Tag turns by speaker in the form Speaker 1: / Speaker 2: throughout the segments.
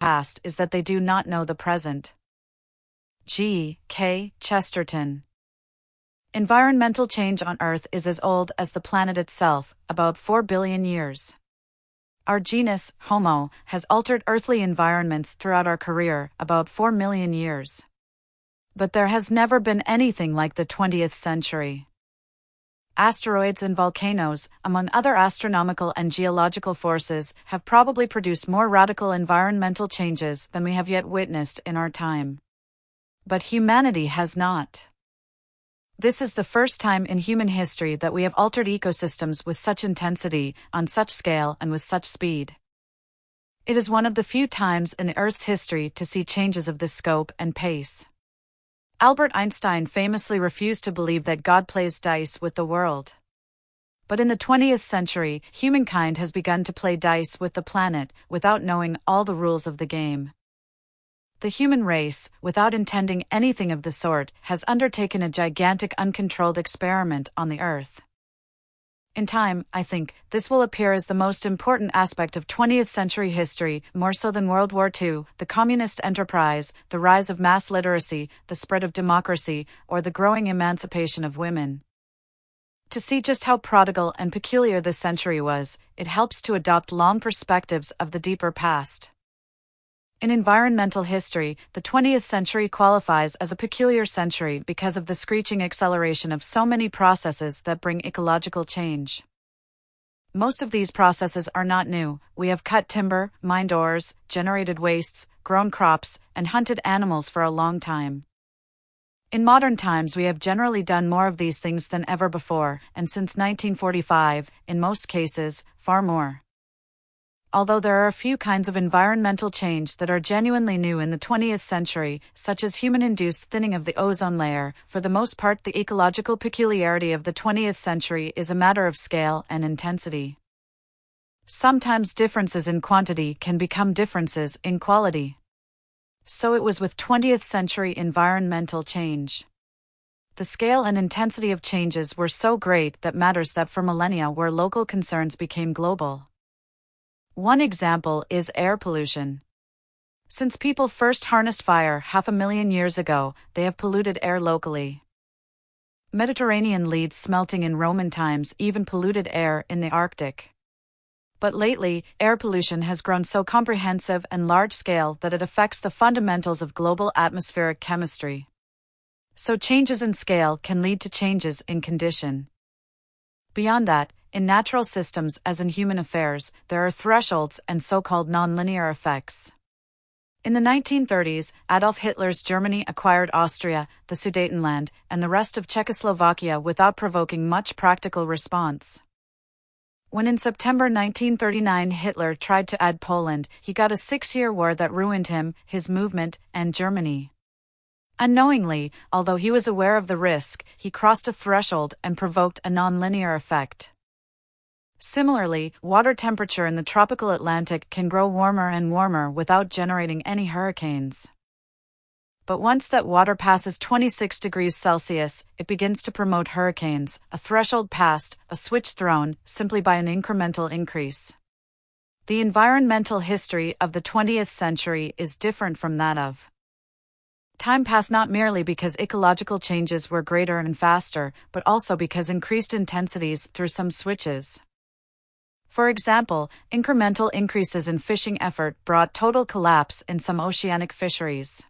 Speaker 1: past is that they do not know the present. G. K. Chesterton. Environmental change on Earth is as old as the planet itself, about 4 billion years. Our genus, Homo, has altered earthly environments throughout our career, about 4 million years. But there has never been anything like the 20th century. Asteroids and volcanoes, among other astronomical and geological forces, have probably produced more radical environmental changes than we have yet witnessed in our time. But humanity has not. This is the first time in human history that we have altered ecosystems with such intensity, on such scale, and with such speed. It is one of the few times in the Earth's history to see changes of this scope and pace. Albert Einstein famously refused to believe that God plays dice with the world. But in the 20th century, humankind has begun to play dice with the planet without knowing all the rules of the game. The human race, without intending anything of the sort, has undertaken a gigantic uncontrolled experiment on the Earth. In time, I think, this will appear as the most important aspect of 20th century history, more so than World War II, the communist enterprise, the rise of mass literacy, the spread of democracy, or the growing emancipation of women. To see just how prodigal and peculiar this century was, it helps to adopt long perspectives of the deeper past. In environmental history, the 20th century qualifies as a peculiar century because of the screeching acceleration of so many processes that bring ecological change. Most of these processes are not new. We have cut timber, mined ores, generated wastes, grown crops, and hunted animals for a long time. In modern times, we have generally done more of these things than ever before, and since 1945, in most cases, far more. Although there are a few kinds of environmental change that are genuinely new in the 20th century, such as human-induced thinning of the ozone layer, for the most part the ecological peculiarity of the 20th century is a matter of scale and intensity. Sometimes differences in quantity can become differences in quality. So it was with 20th century environmental change. The scale and intensity of changes were so great that matters that for millennia were local concerns became global. One example is air pollution. Since people first harnessed fire 500,000 years ago, they have polluted air locally. Mediterranean leads smelting in Roman times even polluted air in the Arctic. But lately, air pollution has grown so comprehensive and large-scale that it affects the fundamentals of global atmospheric chemistry. So changes in scale can lead to changes in condition. Beyond that, in natural systems as in human affairs, there are thresholds and so-called nonlinear effects. In the 1930s, Adolf Hitler's Germany acquired Austria, the Sudetenland, and the rest of Czechoslovakia without provoking much practical response. When in September 1939 Hitler tried to add Poland, he got a 6-year war that ruined him, his movement, and Germany. Unknowingly, although he was aware of the risk, he crossed a threshold and provoked a nonlinear effect. Similarly, water temperature in the tropical Atlantic can grow warmer and warmer without generating any hurricanes. But once that water passes 26 degrees Celsius, it begins to promote hurricanes, a threshold passed, a switch thrown, simply by an incremental increase. The environmental history of the 20th century is different from that of. Time passed not merely because ecological changes were greater and faster, but also because increased intensities through some switches. For example, incremental increases in fishing effort brought total collapse in some oceanic fisheries.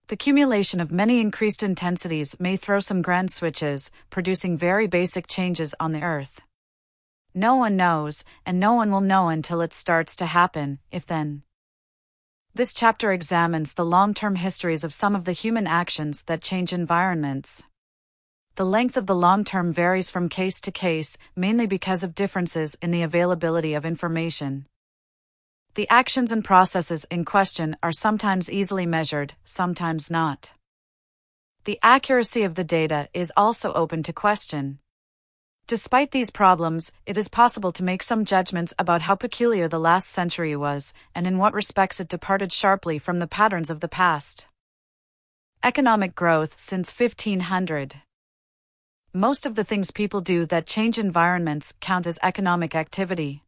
Speaker 1: The accumulation of many increased intensities may throw some grand switches, producing very basic changes on the Earth. No one knows, and no one will know until it starts to happen, if then. This chapter examines the long-term histories of some of the human actions that change environments. The length of the long term varies from case to case, mainly because of differences in the availability of information. The actions and processes in question are sometimes easily measured, sometimes not. The accuracy of the data is also open to question. Despite these problems, it is possible to make some judgments about how peculiar the last century was, and in what respects it departed sharply from the patterns of the past. Economic growth since 1500. Most of the things people do that change environments count as economic activity.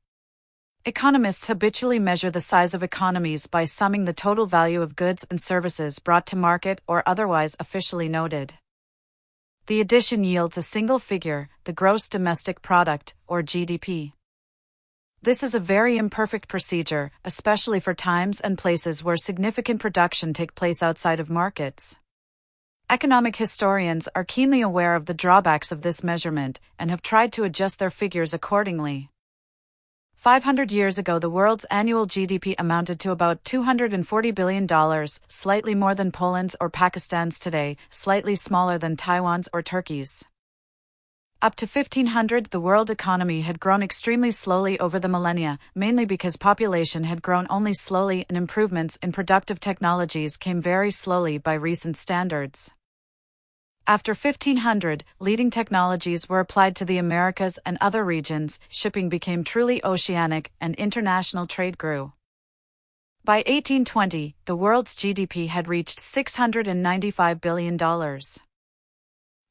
Speaker 1: Economists habitually measure the size of economies by summing the total value of goods and services brought to market or otherwise officially noted. The addition yields a single figure, the gross domestic product, or GDP. This is a very imperfect procedure, especially for times and places where significant production take place outside of markets. Economic historians are keenly aware of the drawbacks of this measurement and have tried to adjust their figures accordingly. 500 years ago, the world's annual GDP amounted to about $240 billion, slightly more than Poland's or Pakistan's today, slightly smaller than Taiwan's or Turkey's. Up to 1500, the world economy had grown extremely slowly over the millennia, mainly because population had grown only slowly and improvements in productive technologies came very slowly by recent standards. After 1500, leading technologies were applied to the Americas and other regions, shipping became truly oceanic, and international trade grew. By 1820, the world's GDP had reached $695 billion.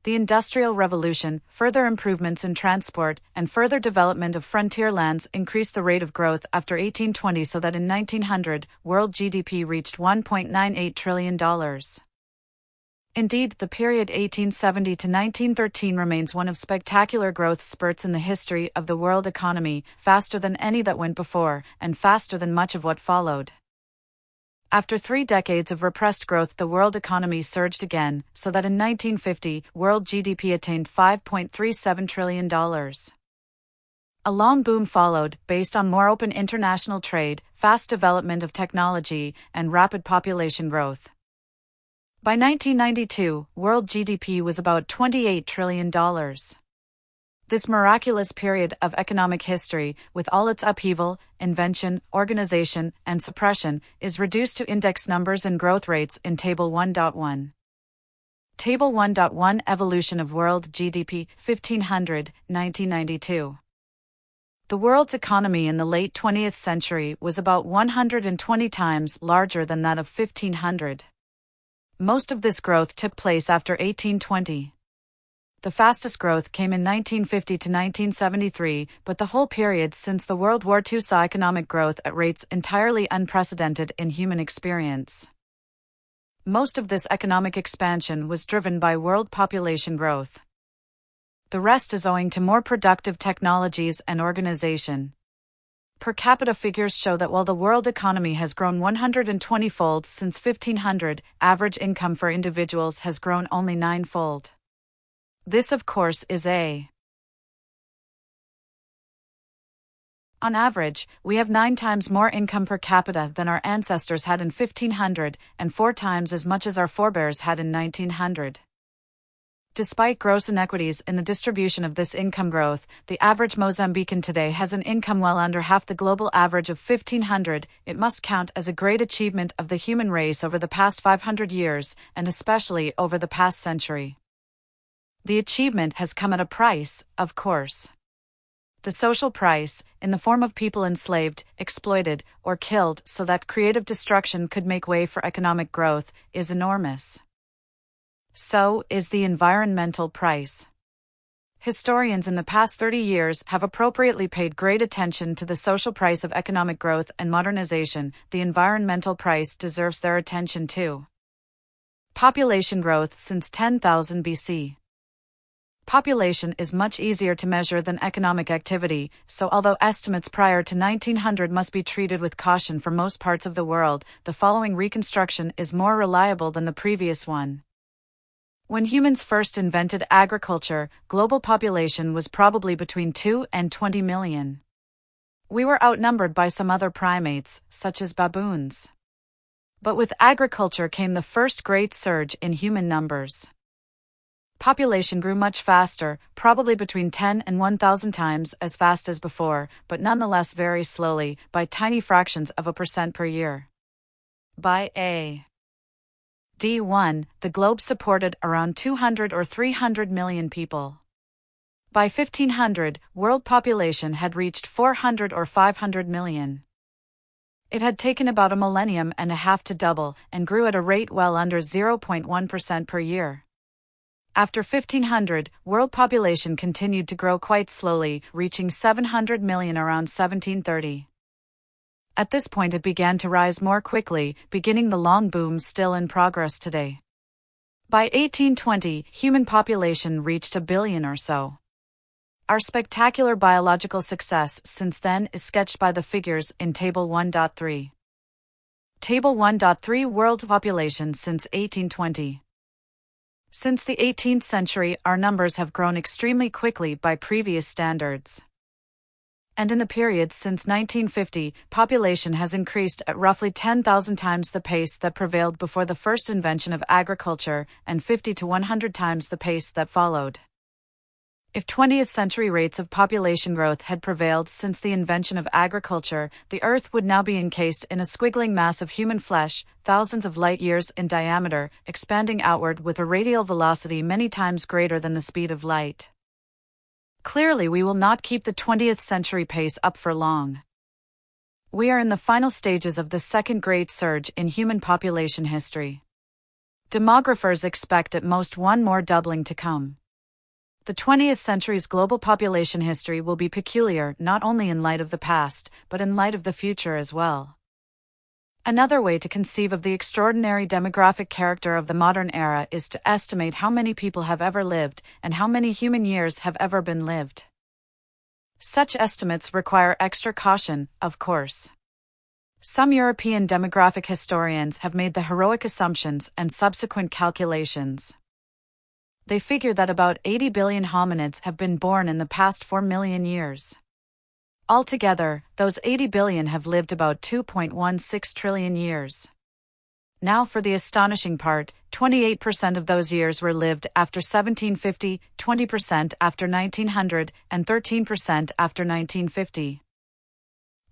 Speaker 1: The Industrial Revolution, further improvements in transport, and further development of frontier lands increased the rate of growth after 1820 so that in 1900, world GDP reached $1.98 trillion. Indeed, the period 1870 to 1913 remains one of spectacular growth spurts in the history of the world economy, faster than any that went before, and faster than much of what followed. After 3 decades of repressed growth, the world economy surged again, so that in 1950, world GDP attained $5.37 trillion. A long boom followed, based on more open international trade, fast development of technology, and rapid population growth. By 1992, world GDP was about $28 trillion. This miraculous period of economic history, with all its upheaval, invention, organization, and suppression, is reduced to index numbers and growth rates in Table 1.1. Table 1.1 Evolution of World GDP, 1500, 1992. The world's economy in the late 20th century was about 120 times larger than that of 1500. Most of this growth took place after 1820. The fastest growth came in 1950 to 1973, but the whole period since the World War II saw economic growth at rates entirely unprecedented in human experience. Most of this economic expansion was driven by world population growth. The rest is owing to more productive technologies and organization. Per capita figures show that while the world economy has grown 120-fold since 1500, average income for individuals has grown only 9-fold. This, of course, is On average, we have 9 times more income per capita than our ancestors had in 1500, and 4 times as much as our forebears had in 1900. Despite gross inequities in the distribution of this income growth, the average Mozambican today has an income well under half the global average of 1500. It must count as a great achievement of the human race over the past 500 years, and especially over the past century. The achievement has come at a price, of course. The social price, in the form of people enslaved, exploited, or killed so that creative destruction could make way for economic growth, is enormous. So is the environmental price. Historians in the past 30 years have appropriately paid great attention to the social price of economic growth and modernization. The environmental price deserves their attention too. Population growth since 10,000 BC. Population is much easier to measure than economic activity, so although estimates prior to 1900 must be treated with caution for most parts of the world, the following reconstruction is more reliable than the previous one. When humans first invented agriculture, global population was probably between 2 and 20 million. We were outnumbered by some other primates, such as baboons. But with agriculture came the first great surge in human numbers. Population grew much faster, probably between 10 and 1,000 times as fast as before, but nonetheless very slowly, by tiny fractions of a percent per year. By D1, the globe supported around 200 or 300 million people. By 1500, world population had reached 400 or 500 million. It had taken about a millennium and a half to double, and grew at a rate well under 0.1% per year. After 1500, world population continued to grow quite slowly, reaching 700 million around 1730. At this point it began to rise more quickly, beginning the long boom still in progress today. By 1820, human population reached 1 billion or so. Our spectacular biological success since then is sketched by the figures in Table 1.3. Table 1.3 World population since 1820. Since the 18th century, our numbers have grown extremely quickly by previous standards. And in the period since 1950, population has increased at roughly 10,000 times the pace that prevailed before the first invention of agriculture, and 50 to 100 times the pace that followed. If 20th century rates of population growth had prevailed since the invention of agriculture, the Earth would now be encased in a squiggling mass of human flesh, thousands of light years in diameter, expanding outward with a radial velocity many times greater than the speed of light. Clearly, we will not keep the 20th century pace up for long. We are in the final stages of the second great surge in human population history. Demographers expect at most one more doubling to come. The 20th century's global population history will be peculiar not only in light of the past, but in light of the future as well. Another way to conceive of the extraordinary demographic character of the modern era is to estimate how many people have ever lived and how many human years have ever been lived. Such estimates require extra caution, of course. Some European demographic historians have made the heroic assumptions and subsequent calculations. They figure that about 80 billion hominids have been born in the past 4 million years. Altogether, those 80 billion have lived about 2.16 trillion years. Now for the astonishing part, 28% of those years were lived after 1750, 20% after 1900, and 13% after 1950.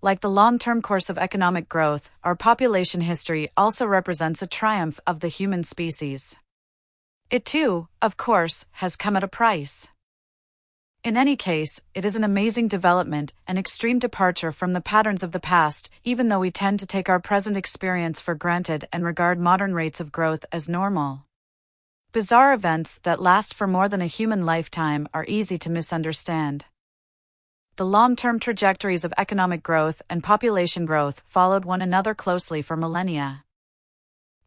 Speaker 1: Like the long-term course of economic growth, our population history also represents a triumph of the human species. It too, of course, has come at a price. In any case, it is an amazing development, an extreme departure from the patterns of the past, even though we tend to take our present experience for granted and regard modern rates of growth as normal. Bizarre events that last for more than a human lifetime are easy to misunderstand. The long-term trajectories of economic growth and population growth followed one another closely for millennia.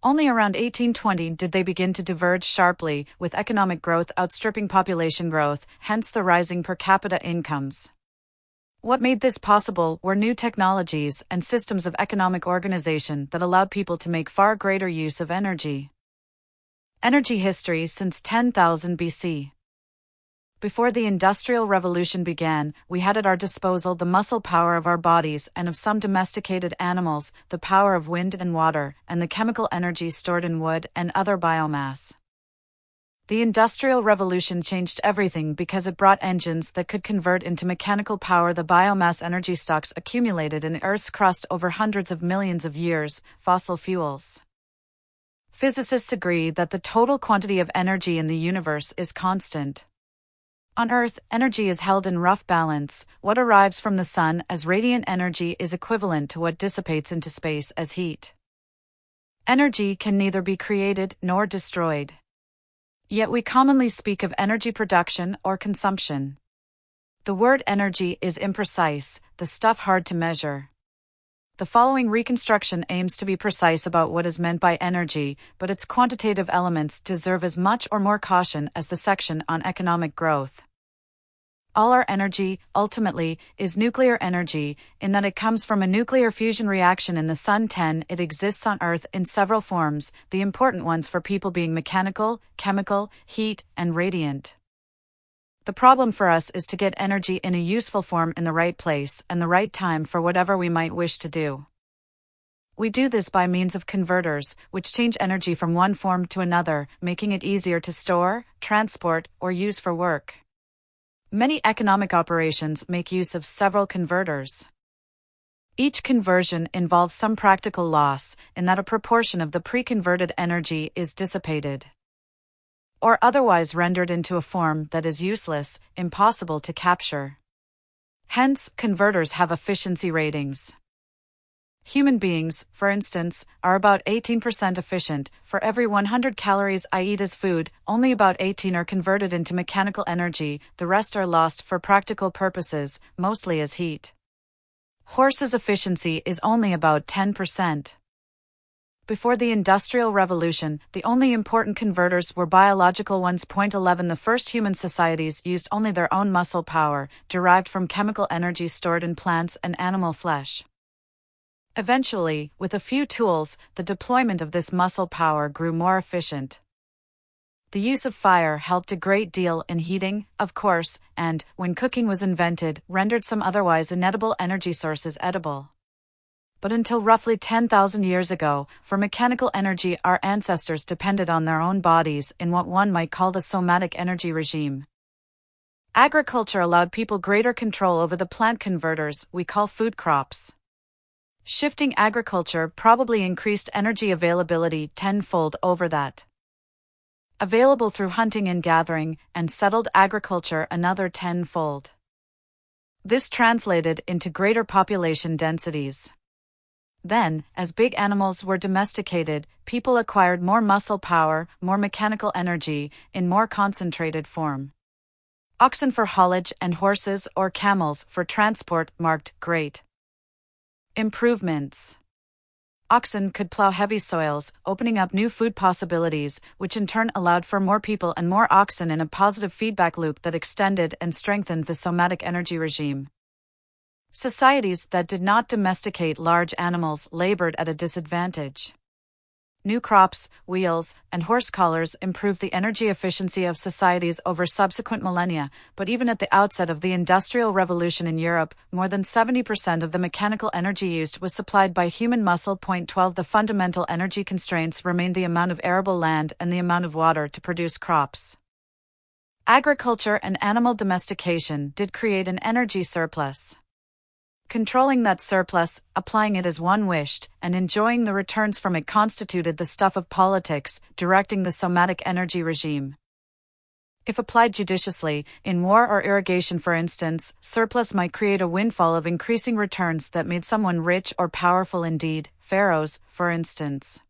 Speaker 1: Only around 1820 did they begin to diverge sharply, with economic growth outstripping population growth, hence the rising per capita incomes. What made this possible were new technologies and systems of economic organization that allowed people to make far greater use of energy. Energy history since 10,000 BC. Before the Industrial Revolution began, we had at our disposal the muscle power of our bodies and of some domesticated animals, the power of wind and water, and the chemical energy stored in wood and other biomass. The Industrial Revolution changed everything because it brought engines that could convert into mechanical power the biomass energy stocks accumulated in the Earth's crust over hundreds of millions of years, fossil fuels. Physicists agree that the total quantity of energy in the universe is constant. On Earth, energy is held in rough balance. What arrives from the sun as radiant energy is equivalent to what dissipates into space as heat. Energy can neither be created nor destroyed. Yet we commonly speak of energy production or consumption. The word energy is imprecise, the stuff hard to measure. The following reconstruction aims to be precise about what is meant by energy, but its quantitative elements deserve as much or more caution as the section on economic growth. All our energy, ultimately, is nuclear energy, in that it comes from a nuclear fusion reaction in the Sun. It exists on Earth in several forms, the important ones for people being mechanical, chemical, heat, and radiant. The problem for us is to get energy in a useful form in the right place and the right time for whatever we might wish to do. We do this by means of converters, which change energy from one form to another, making it easier to store, transport, or use for work. Many economic operations make use of several converters. Each conversion involves some practical loss, in that a proportion of the pre-converted energy is dissipated, or otherwise rendered into a form that is useless, impossible to capture. Hence, converters have efficiency ratings. Human beings, for instance, are about 18% efficient. For every 100 calories I eat as food, only about 18 are converted into mechanical energy, the rest are lost for practical purposes, mostly as heat. Horses' efficiency is only about 10%. Before the Industrial Revolution, the only important converters were biological ones. 11 The first human societies used only their own muscle power, derived from chemical energy stored in plants and animal flesh. Eventually, with a few tools, the deployment of this muscle power grew more efficient. The use of fire helped a great deal in heating, of course, and, when cooking was invented, rendered some otherwise inedible energy sources edible. But until roughly 10,000 years ago, for mechanical energy our ancestors depended on their own bodies in what one might call the somatic energy regime. Agriculture allowed people greater control over the plant converters we call food crops. Shifting agriculture probably increased energy availability tenfold over that available through hunting and gathering, and settled agriculture another tenfold. This translated into greater population densities. Then, as big animals were domesticated, people acquired more muscle power, more mechanical energy, in more concentrated form. Oxen for haulage and horses or camels for transport marked great improvements. Oxen could plow heavy soils, opening up new food possibilities, which in turn allowed for more people and more oxen in a positive feedback loop that extended and strengthened the somatic energy regime. Societies that did not domesticate large animals labored at a disadvantage. New crops, wheels, and horse collars improved the energy efficiency of societies over subsequent millennia, but even at the outset of the Industrial Revolution in Europe, more than 70% of the mechanical energy used was supplied by human muscle. 12 The fundamental energy constraints remained the amount of arable land and the amount of water to produce crops. Agriculture and animal domestication did create an energy surplus. Controlling that surplus, applying it as one wished, and enjoying the returns from it constituted the stuff of politics, directing the somatic energy regime. If applied judiciously, in war or irrigation for instance, surplus might create a windfall of increasing returns that made someone rich or powerful indeed, pharaohs, for instance.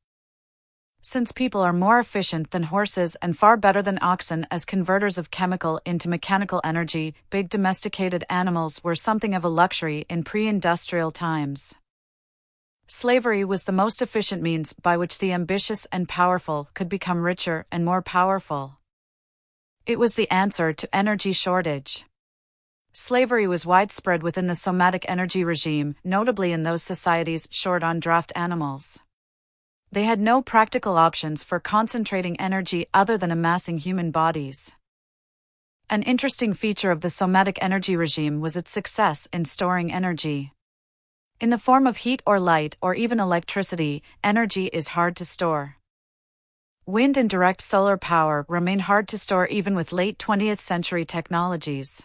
Speaker 1: Since people are more efficient than horses and far better than oxen as converters of chemical into mechanical energy, big domesticated animals were something of a luxury in pre-industrial times. Slavery was the most efficient means by which the ambitious and powerful could become richer and more powerful. It was the answer to energy shortage. Slavery was widespread within the somatic energy regime, notably in those societies short on draft animals. They had no practical options for concentrating energy other than amassing human bodies. An interesting feature of the somatic energy regime was its success in storing energy. In the form of heat or light or even electricity, energy is hard to store. Wind and direct solar power remain hard to store even with late 20th century technologies.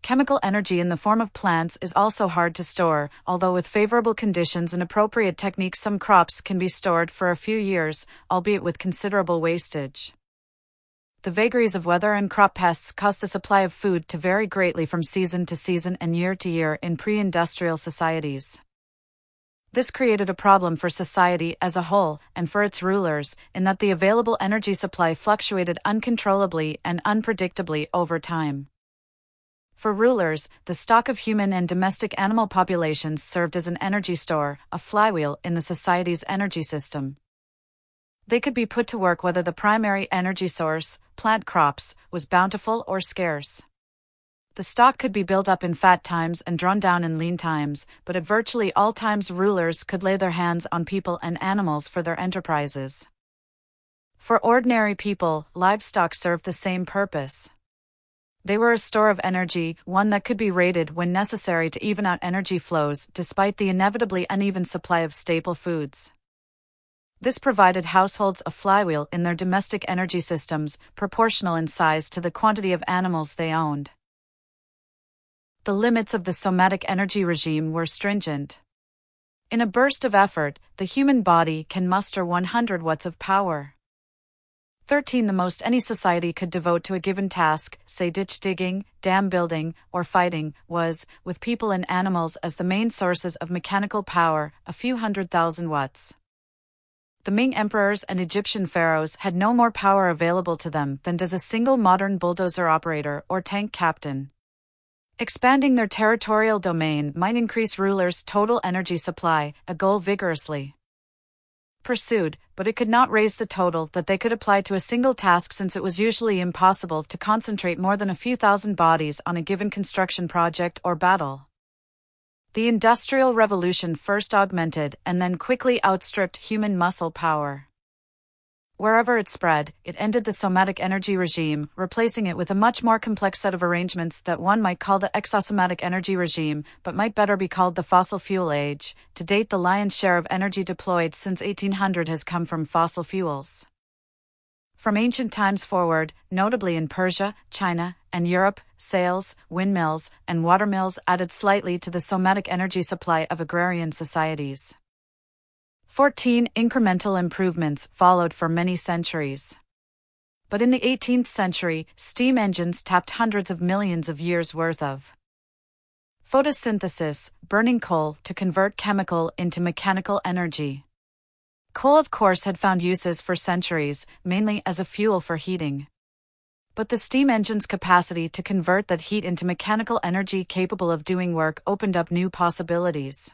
Speaker 1: Chemical energy in the form of plants is also hard to store, although with favorable conditions and appropriate techniques some crops can be stored for a few years, albeit with considerable wastage. The vagaries of weather and crop pests cause the supply of food to vary greatly from season to season and year to year in pre-industrial societies. This created a problem for society as a whole, and for its rulers, in that the available energy supply fluctuated uncontrollably and unpredictably over time. For rulers, the stock of human and domestic animal populations served as an energy store, a flywheel in the society's energy system. They could be put to work whether the primary energy source, plant crops, was bountiful or scarce. The stock could be built up in fat times and drawn down in lean times, but at virtually all times rulers could lay their hands on people and animals for their enterprises. For ordinary people, livestock served the same purpose. They were a store of energy, one that could be raided when necessary to even out energy flows despite the inevitably uneven supply of staple foods. This provided households a flywheel in their domestic energy systems, proportional in size to the quantity of animals they owned. The limits of the somatic energy regime were stringent. In a burst of effort, the human body can muster 100 watts of power. 13 The most any society could devote to a given task, say ditch digging, dam building, or fighting, was, with people and animals as the main sources of mechanical power, a few 100,000 watts. The Ming emperors and Egyptian pharaohs had no more power available to them than does a single modern bulldozer operator or tank captain. Expanding their territorial domain might increase rulers' total energy supply, a goal vigorously pursued, but it could not raise the total that they could apply to a single task, since it was usually impossible to concentrate more than a few thousand bodies on a given construction project or battle. The Industrial Revolution first augmented and then quickly outstripped human muscle power. Wherever it spread, it ended the somatic energy regime, replacing it with a much more complex set of arrangements that one might call the exosomatic energy regime, but might better be called the fossil fuel age. To date, the lion's share of energy deployed since 1800 has come from fossil fuels. From ancient times forward, notably in Persia, China, and Europe, sails, windmills, and watermills added slightly to the somatic energy supply of agrarian societies. 14 incremental improvements followed for many centuries. But in the 18th century, steam engines tapped hundreds of millions of years' worth of photosynthesis, burning coal to convert chemical into mechanical energy. Coal, of course, had found uses for centuries, mainly as a fuel for heating. But the steam engine's capacity to convert that heat into mechanical energy capable of doing work opened up new possibilities.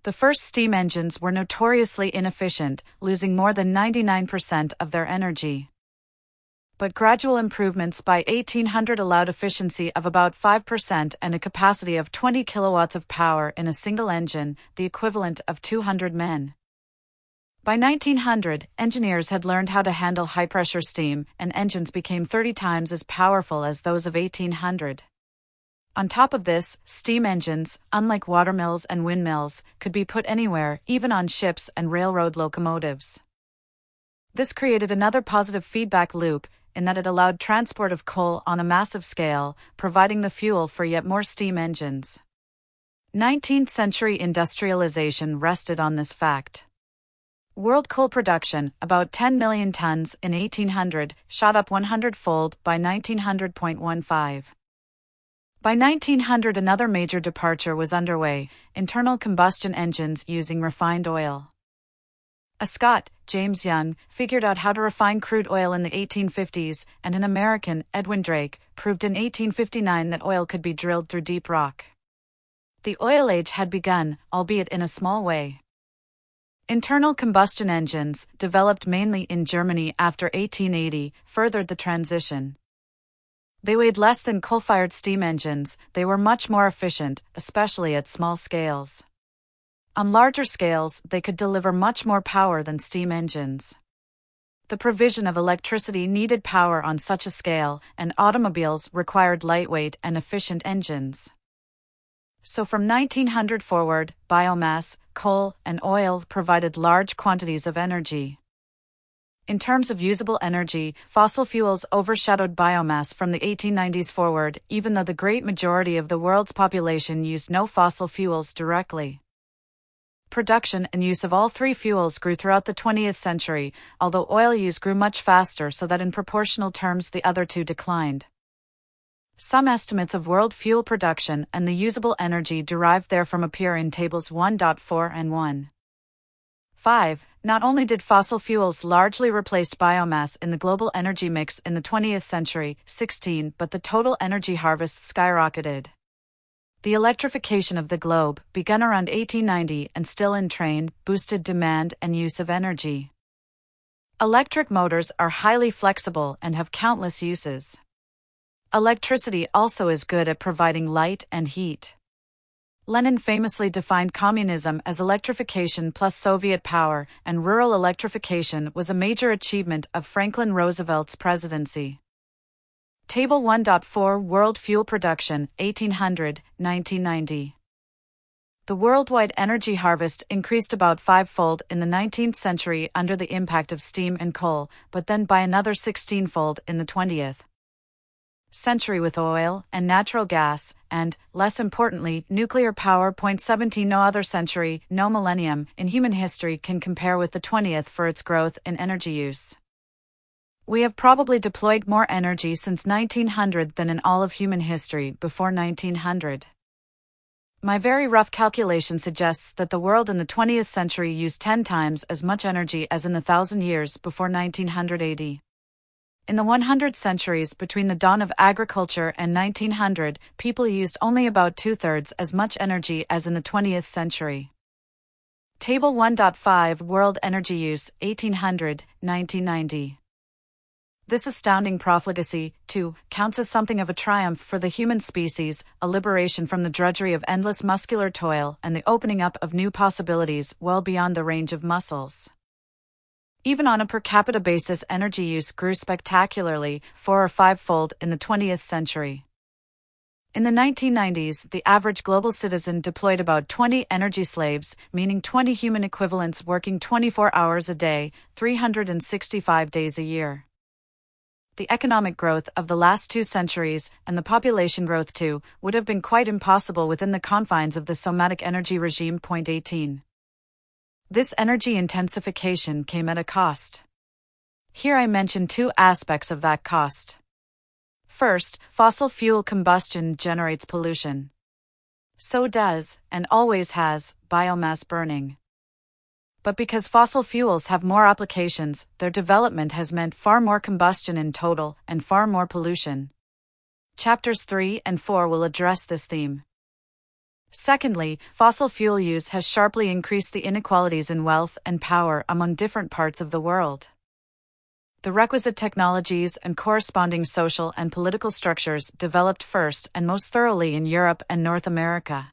Speaker 1: The first steam engines were notoriously inefficient, losing more than 99% of their energy. But gradual improvements by 1800 allowed efficiency of about 5% and a capacity of 20 kilowatts of power in a single engine, the equivalent of 200 men. By 1900, engineers had learned how to handle high-pressure steam, and engines became 30 times as powerful as those of 1800. On top of this, steam engines, unlike watermills and windmills, could be put anywhere, even on ships and railroad locomotives. This created another positive feedback loop, in that it allowed transport of coal on a massive scale, providing the fuel for yet more steam engines. 19th century industrialization rested on this fact. World coal production, about 10 million tons in 1800, shot up 100-fold by 1900.15. By 1900, another major departure was underway: internal combustion engines using refined oil. A Scot, James Young, figured out how to refine crude oil in the 1850s, and an American, Edwin Drake, proved in 1859 that oil could be drilled through deep rock. The oil age had begun, albeit in a small way. Internal combustion engines, developed mainly in Germany after 1880, furthered the transition. They weighed less than coal-fired steam engines, they were much more efficient, especially at small scales. On larger scales, they could deliver much more power than steam engines. The provision of electricity needed power on such a scale, and automobiles required lightweight and efficient engines. So from 1900 forward, biomass, coal, and oil provided large quantities of energy. In terms of usable energy, fossil fuels overshadowed biomass from the 1890s forward, even though the great majority of the world's population used no fossil fuels directly. Production and use of all three fuels grew throughout the 20th century, although oil use grew much faster, so that in proportional terms the other two declined. Some estimates of world fuel production and the usable energy derived therefrom appear in tables 1.4 and 1.5. Not only did fossil fuels largely replace biomass in the global energy mix in the 20th century, 16, but the total energy harvest skyrocketed. The electrification of the globe, begun around 1890 and still in train, boosted demand and use of energy. Electric motors are highly flexible and have countless uses. Electricity also is good at providing light and heat. Lenin famously defined communism as electrification plus Soviet power, and rural electrification was a major achievement of Franklin Roosevelt's presidency. Table 1.4 World Fuel Production, 1800-1990. The worldwide energy harvest increased about five-fold in the 19th century under the impact of steam and coal, but then by another 16-fold in the 20th century with oil and natural gas, and, less importantly, nuclear power. 17 No other century, no millennium, in human history can compare with the 20th for its growth in energy use. We have probably deployed more energy since 1900 than in all of human history before 1900. My very rough calculation suggests that the world in the 20th century used 10 times as much energy as in the 1,000 years before 1900 AD. In the 100 centuries between the dawn of agriculture and 1900, people used only about two-thirds as much energy as in the 20th century. Table 1.5 World Energy Use, 1800-1990. This astounding profligacy, too, counts as something of a triumph for the human species, a liberation from the drudgery of endless muscular toil and the opening up of new possibilities well beyond the range of muscles. Even on a per capita basis, energy use grew spectacularly, 4- or 5-fold in the 20th century. In the 1990s, the average global citizen deployed about 20 energy slaves, meaning 20 human equivalents working 24 hours a day, 365 days a year. The economic growth of the last 2 centuries, and the population growth too, would have been quite impossible within the confines of the somatic energy regime. Point 18. This energy intensification came at a cost. Here I mention 2 aspects of that cost. First, fossil fuel combustion generates pollution. So does, and always has, biomass burning. But because fossil fuels have more applications, their development has meant far more combustion in total and far more pollution. Chapters 3 and 4 will address this theme. Secondly, fossil fuel use has sharply increased the inequalities in wealth and power among different parts of the world. The requisite technologies and corresponding social and political structures developed first and most thoroughly in Europe and North America.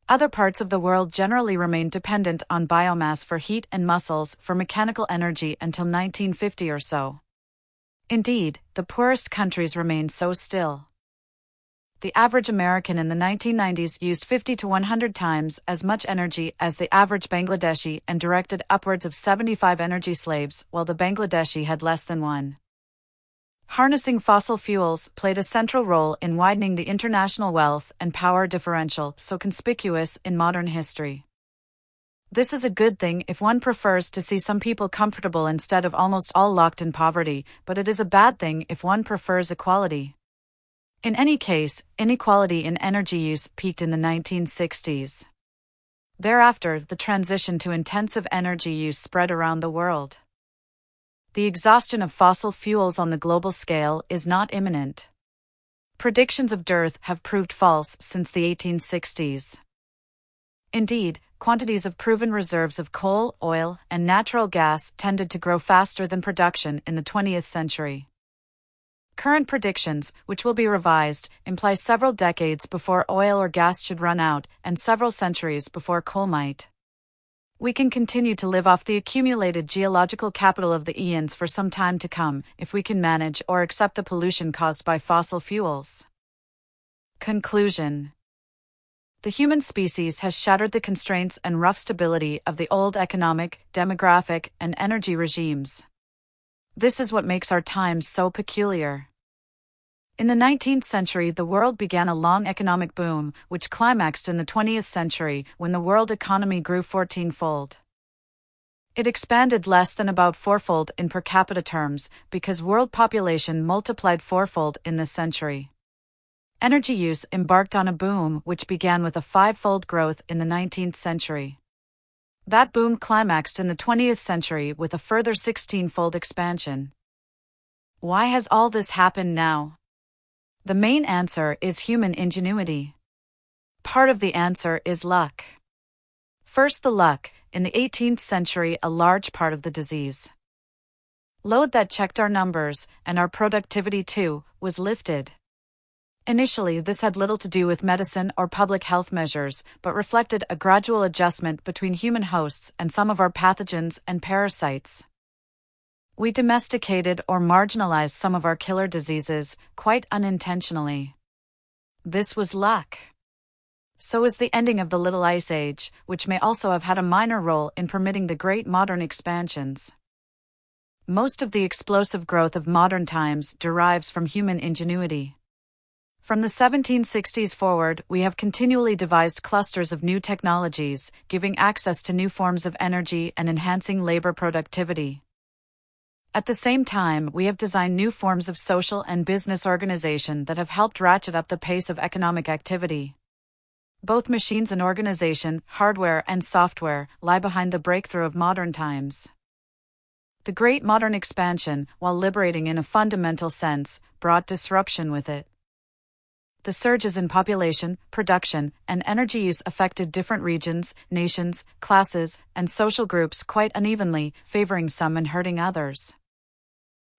Speaker 1: Other parts of the world generally remained dependent on biomass for heat and muscles for mechanical energy until 1950 or so. Indeed, the poorest countries remained so still. The average American in the 1990s used 50 to 100 times as much energy as the average Bangladeshi and directed upwards of 75 energy slaves, while the Bangladeshi had less than 1. Harnessing fossil fuels played a central role in widening the international wealth and power differential so conspicuous in modern history. This is a good thing if one prefers to see some people comfortable instead of almost all locked in poverty, but it is a bad thing if one prefers equality. In any case, inequality in energy use peaked in the 1960s. Thereafter, the transition to intensive energy use spread around the world. The exhaustion of fossil fuels on the global scale is not imminent. Predictions of dearth have proved false since the 1860s. Indeed, quantities of proven reserves of coal, oil, and natural gas tended to grow faster than production in the 20th century. Current predictions, which will be revised, imply several decades before oil or gas should run out and several centuries before coal might. We can continue to live off the accumulated geological capital of the eons for some time to come, if we can manage or accept the pollution caused by fossil fuels. Conclusion. The human species has shattered the constraints and rough stability of the old economic, demographic, and energy regimes. This is what makes our times so peculiar. In the 19th century, the world began a long economic boom, which climaxed in the 20th century when the world economy grew 14-fold. It expanded less than about 4-fold in per capita terms, because world population multiplied 4-fold in this century. Energy use embarked on a boom which began with a 5-fold growth in the 19th century. That boom climaxed in the 20th century with a further 16-fold expansion. Why has all this happened now? The main answer is human ingenuity. Part of the answer is luck. First, the luck, in the 18th century, a large part of the disease load that checked our numbers, and our productivity too, was lifted. Initially, this had little to do with medicine or public health measures, but reflected a gradual adjustment between human hosts and some of our pathogens and parasites. We domesticated or marginalized some of our killer diseases, quite unintentionally. This was luck. So is the ending of the Little Ice Age, which may also have had a minor role in permitting the great modern expansions. Most of the explosive growth of modern times derives from human ingenuity. From the 1760s forward, we have continually devised clusters of new technologies, giving access to new forms of energy and enhancing labor productivity. At the same time, we have designed new forms of social and business organization that have helped ratchet up the pace of economic activity. Both machines and organization, hardware and software, lie behind the breakthrough of modern times. The great modern expansion, while liberating in a fundamental sense, brought disruption with it. The surges in population, production, and energy use affected different regions, nations, classes, and social groups quite unevenly, favoring some and hurting others.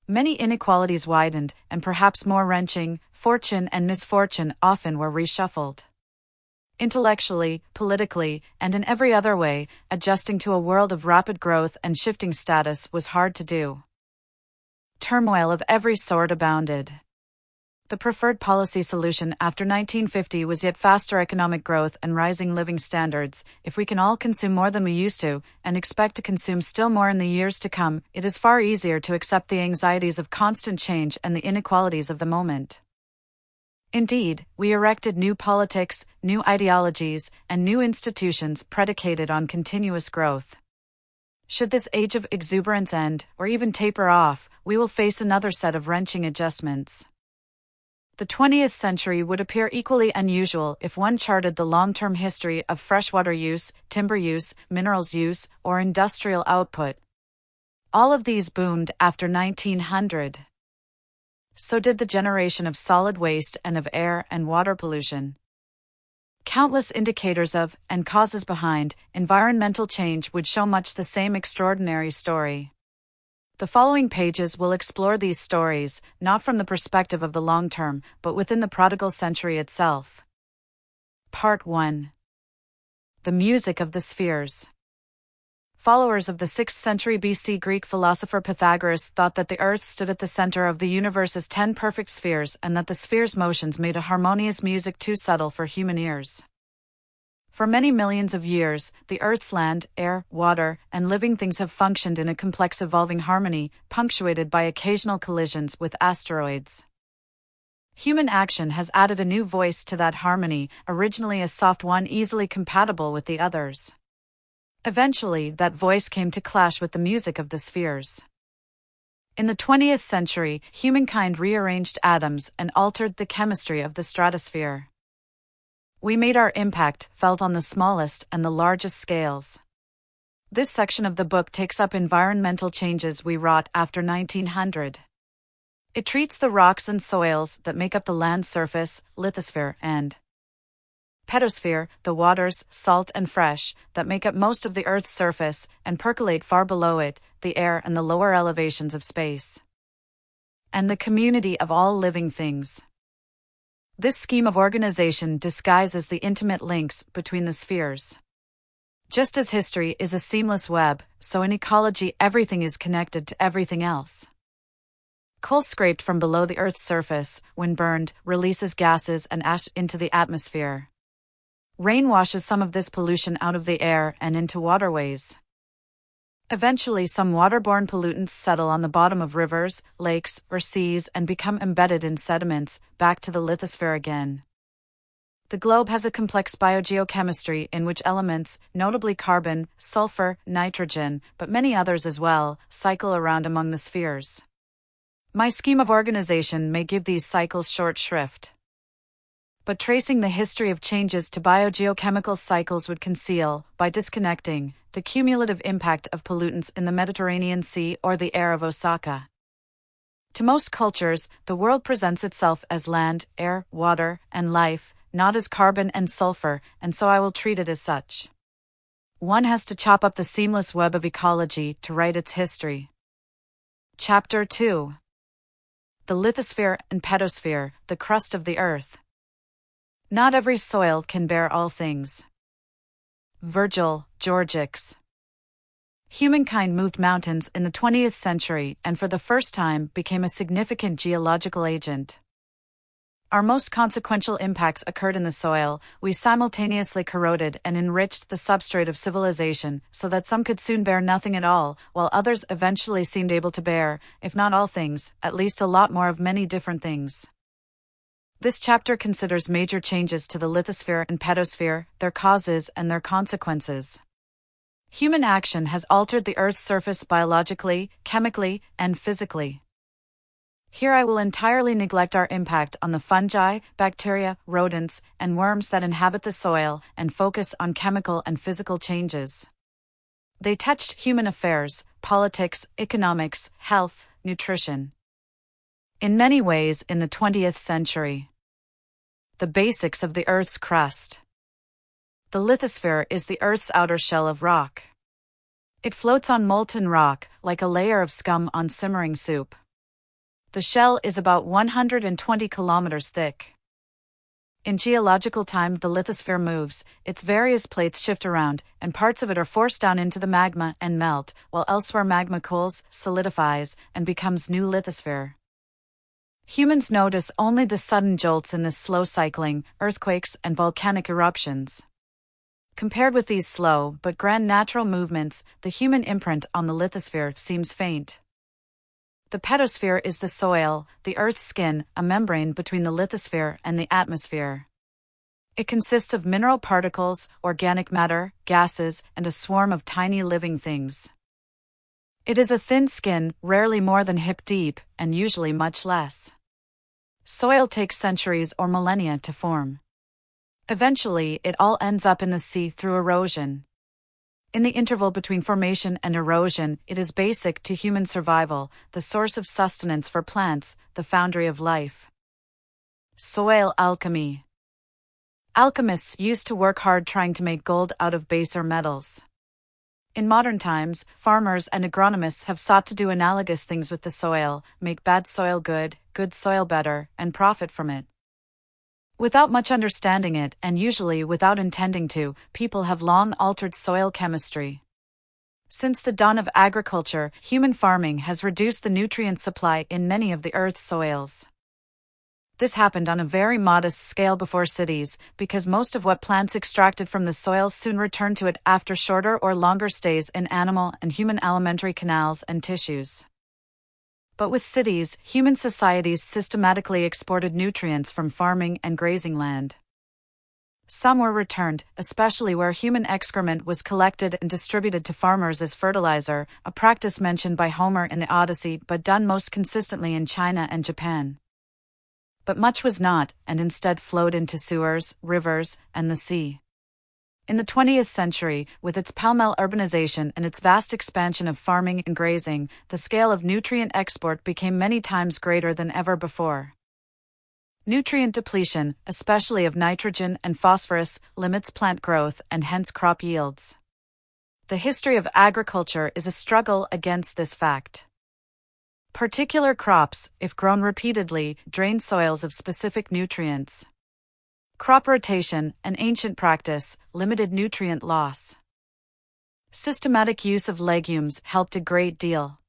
Speaker 1: Many inequalities widened, and perhaps more wrenching, fortune and misfortune often were reshuffled. Intellectually, politically, and in every other way, adjusting to a world of rapid growth and shifting status was hard to do. Turmoil of every sort abounded. The preferred policy solution after 1950 was yet faster economic growth and rising living standards. If we can all consume more than we used to, and expect to consume still more in the years to come, it is far easier to accept the anxieties of constant change and the inequalities of the moment. Indeed, we erected new politics, new ideologies, and new institutions predicated on continuous growth. Should this age of exuberance end, or even taper off, we will face another set of wrenching adjustments. The 20th century would appear equally unusual if one charted the long-term history of freshwater use, timber use, minerals use, or industrial output. All of these boomed after 1900. So did the generation of solid waste and of air and water pollution. Countless indicators of, and causes behind, environmental change would show much the same extraordinary story. The following pages will explore these stories, not from the perspective of the long term, but within the prodigal century itself. Part 1. The Music of the Spheres. Followers of the 6th century BC Greek philosopher Pythagoras thought that the Earth stood at the center of the universe's 10 perfect spheres and that the spheres' motions made a harmonious music too subtle for human ears. For many millions of years, the Earth's land, air, water, and living things have functioned in a complex evolving harmony, punctuated by occasional collisions with asteroids. Human action has added a new voice to that harmony, originally a soft one easily compatible with the others. Eventually, that voice came to clash with the music of the spheres. In the 20th century, humankind rearranged atoms and altered the chemistry of the stratosphere. We made our impact felt on the smallest and the largest scales. This section of the book takes up environmental changes we wrought after 1900. It treats the rocks and soils that make up the land surface, lithosphere, and pedosphere, the waters, salt and fresh, that make up most of the Earth's surface and percolate far below it, the air and the lower elevations of space. And the community of all living things. This scheme of organization disguises the intimate links between the spheres. Just as history is a seamless web, so in ecology everything is connected to everything else. Coal scraped from below the Earth's surface, when burned, releases gases and ash into the atmosphere. Rain washes some of this pollution out of the air and into waterways. Eventually, some waterborne pollutants settle on the bottom of rivers, lakes, or seas and become embedded in sediments, back to the lithosphere again. The globe has a complex biogeochemistry in which elements, notably carbon, sulfur, nitrogen, but many others as well, cycle around among the spheres. My scheme of organization may give these cycles short shrift. But tracing the history of changes to biogeochemical cycles would conceal, by disconnecting, the cumulative impact of pollutants in the Mediterranean Sea or the air of Osaka. To most cultures, the world presents itself as land, air, water, and life, not as carbon and sulfur, and so I will treat it as such. One has to chop up the seamless web of ecology to write its history. Chapter 2. The lithosphere and pedosphere, the crust of the Earth. Not every soil can bear all things. Virgil, Georgics. Humankind moved mountains in the 20th century and for the first time became a significant geological agent. Our most consequential impacts occurred in the soil. We simultaneously corroded and enriched the substrate of civilization so that some could soon bear nothing at all, while others eventually seemed able to bear, if not all things, at least a lot more of many different things. This chapter considers major changes to the lithosphere and pedosphere, their causes and their consequences. Human action has altered the Earth's surface biologically, chemically, and physically. Here I will entirely neglect our impact on the fungi, bacteria, rodents, and worms that inhabit the soil and focus on chemical and physical changes. They touched human affairs, politics, economics, health, nutrition. In many ways in the 20th century. The basics of the Earth's crust. The lithosphere is the Earth's outer shell of rock. It floats on molten rock, like a layer of scum on simmering soup. The shell is about 120 kilometers thick. In geological time, the lithosphere moves, its various plates shift around, and parts of it are forced down into the magma and melt, while elsewhere magma cools, solidifies, and becomes new lithosphere. Humans notice only the sudden jolts in this slow cycling, earthquakes, and volcanic eruptions. Compared with these slow but grand natural movements, the human imprint on the lithosphere seems faint. The pedosphere is the soil, the Earth's skin, a membrane between the lithosphere and the atmosphere. It consists of mineral particles, organic matter, gases, and a swarm of tiny living things. It is a thin skin, rarely more than hip deep, and usually much less. Soil takes centuries or millennia to form. Eventually, it all ends up in the sea through erosion. In the interval between formation and erosion, it is basic to human survival, the source of sustenance for plants, the foundry of life. Soil alchemy. Alchemists used to work hard trying to make gold out of baser metals. In modern times, farmers and agronomists have sought to do analogous things with the soil, make bad soil good, good soil better, and profit from it. Without much understanding it, and usually without intending to, people have long altered soil chemistry. Since the dawn of agriculture, human farming has reduced the nutrient supply in many of the Earth's soils. This happened on a very modest scale before cities, because most of what plants extracted from the soil soon returned to it after shorter or longer stays in animal and human alimentary canals and tissues. But with cities, human societies systematically exported nutrients from farming and grazing land. Some were returned, especially where human excrement was collected and distributed to farmers as fertilizer, a practice mentioned by Homer in the Odyssey but done most consistently in China and Japan. But much was not, and instead flowed into sewers, rivers, and the sea. In the 20th century, with its pell-mell urbanization and its vast expansion of farming and grazing, the scale of nutrient export became many times greater than ever before. Nutrient depletion, especially of nitrogen and phosphorus, limits plant growth and hence crop yields. The history of agriculture is a struggle against this fact. Particular crops, if grown repeatedly, drain soils of specific nutrients. Crop rotation, an ancient practice, limited nutrient loss. Systematic use of legumes helped a great deal.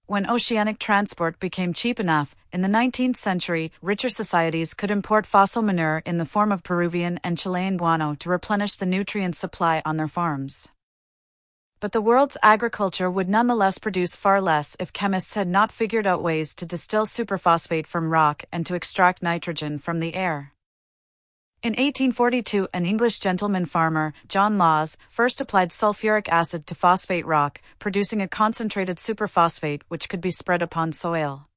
Speaker 1: When oceanic transport became cheap enough, in the 19th century, richer societies could import fossil manure in the form of Peruvian and Chilean guano to replenish the nutrient supply on their farms. But the world's agriculture would nonetheless produce far less if chemists had not figured out ways to distill superphosphate from rock and to extract nitrogen from the air. In 1842, an English gentleman farmer, John Laws, first applied sulfuric acid to phosphate rock, producing a concentrated superphosphate which could be spread upon soil.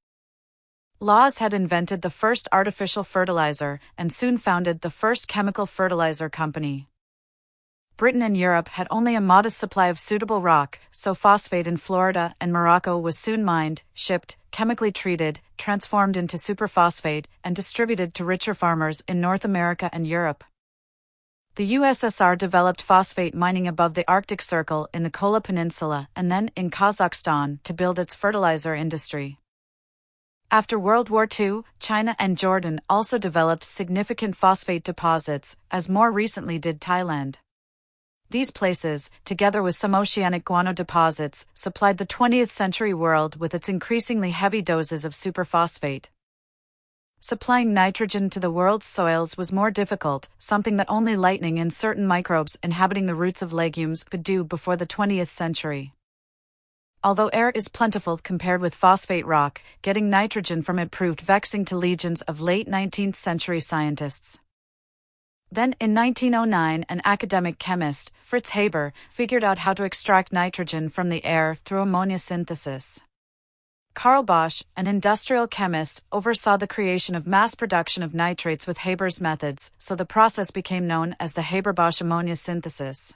Speaker 1: Laws had invented the first artificial fertilizer and soon founded the first chemical fertilizer company. Britain and Europe had only a modest supply of suitable rock, so phosphate in Florida and Morocco was soon mined, shipped, chemically treated, transformed into superphosphate, and distributed to richer farmers in North America and Europe. The USSR developed phosphate mining above the Arctic Circle in the Kola Peninsula and then in Kazakhstan to build its fertilizer industry. After World War II, China and Jordan also developed significant phosphate deposits, as more recently did Thailand. These places, together with some oceanic guano deposits, supplied the 20th century world with its increasingly heavy doses of superphosphate. Supplying nitrogen to the world's soils was more difficult, something that only lightning and certain microbes inhabiting the roots of legumes could do before the 20th century. Although air is plentiful compared with phosphate rock, getting nitrogen from it proved vexing to legions of late 19th century scientists. Then, in 1909, an academic chemist, Fritz Haber, figured out how to extract nitrogen from the air through ammonia synthesis. Karl Bosch, an industrial chemist, oversaw the creation of mass production of nitrates with Haber's methods, so the process became known as the Haber-Bosch ammonia synthesis.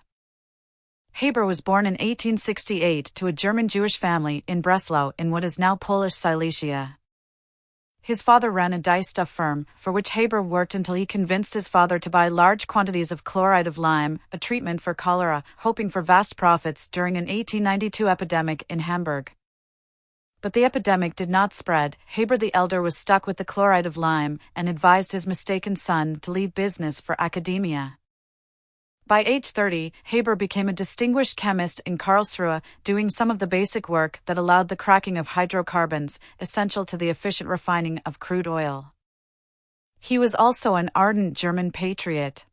Speaker 1: Haber was born in 1868 to a German Jewish family in Breslau in what is now Polish Silesia. His father ran a dye-stuff firm, for which Haber worked until he convinced his father to buy large quantities of chloride of lime, a treatment for cholera, hoping for vast profits during an 1892 epidemic in Hamburg. But the epidemic did not spread. Haber the elder was stuck with the chloride of lime and advised his mistaken son to leave business for academia. By age 30, Haber became a distinguished chemist in Karlsruhe, doing some of the basic work that allowed the cracking of hydrocarbons, essential to the efficient refining of crude oil. He was also an ardent German patriot.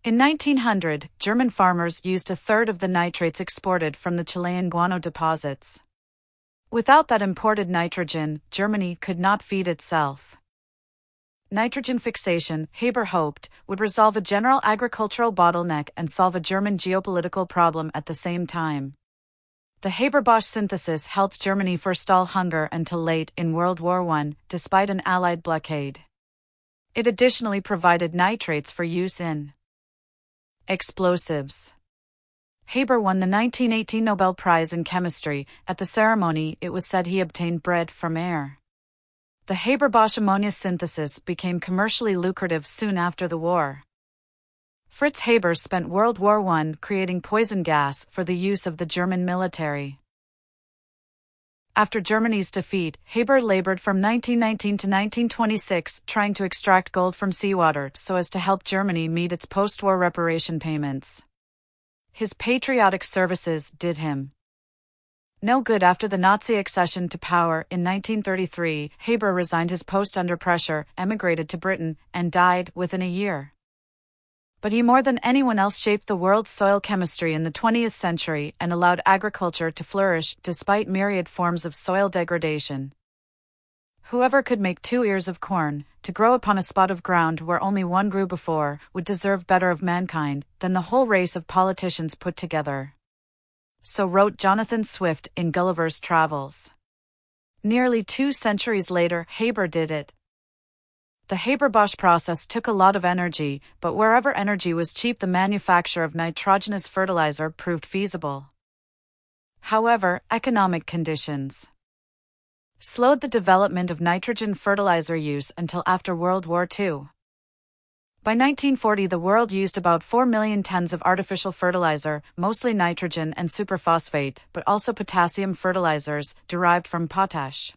Speaker 1: In 1900, German farmers used a third of the nitrates exported from the Chilean guano deposits. Without that imported nitrogen, Germany could not feed itself. Nitrogen fixation, Haber hoped, would resolve a general agricultural bottleneck and solve a German geopolitical problem at the same time. The Haber-Bosch synthesis helped Germany forestall hunger until late in World War I, despite an Allied blockade. It additionally provided nitrates for use in explosives. Haber won the 1918 Nobel Prize in Chemistry. At the ceremony, it was said he obtained bread from air. The Haber-Bosch ammonia synthesis became commercially lucrative soon after the war. Fritz Haber spent World War I creating poison gas for the use of the German military. After Germany's defeat, Haber labored from 1919 to 1926 trying to extract gold from seawater so as to help Germany meet its post-war reparation payments. His patriotic services did him no good. After the Nazi accession to power in 1933, Haber resigned his post under pressure, emigrated to Britain, and died within a year. But he more than anyone else shaped the world's soil chemistry in the 20th century and allowed agriculture to flourish despite myriad forms of soil degradation. Whoever could make 2 ears of corn, to grow upon a spot of ground where only one grew before, would deserve better of mankind than the whole race of politicians put together. So wrote Jonathan Swift in Gulliver's Travels. Nearly 2 centuries later, Haber did it. The Haber-Bosch process took a lot of energy, but wherever energy was cheap, the manufacture of nitrogenous fertilizer proved feasible. However, economic conditions slowed the development of nitrogen fertilizer use until after World War II. By 1940, the world used about 4 million tons of artificial fertilizer, mostly nitrogen and superphosphate, but also potassium fertilizers, derived from potash.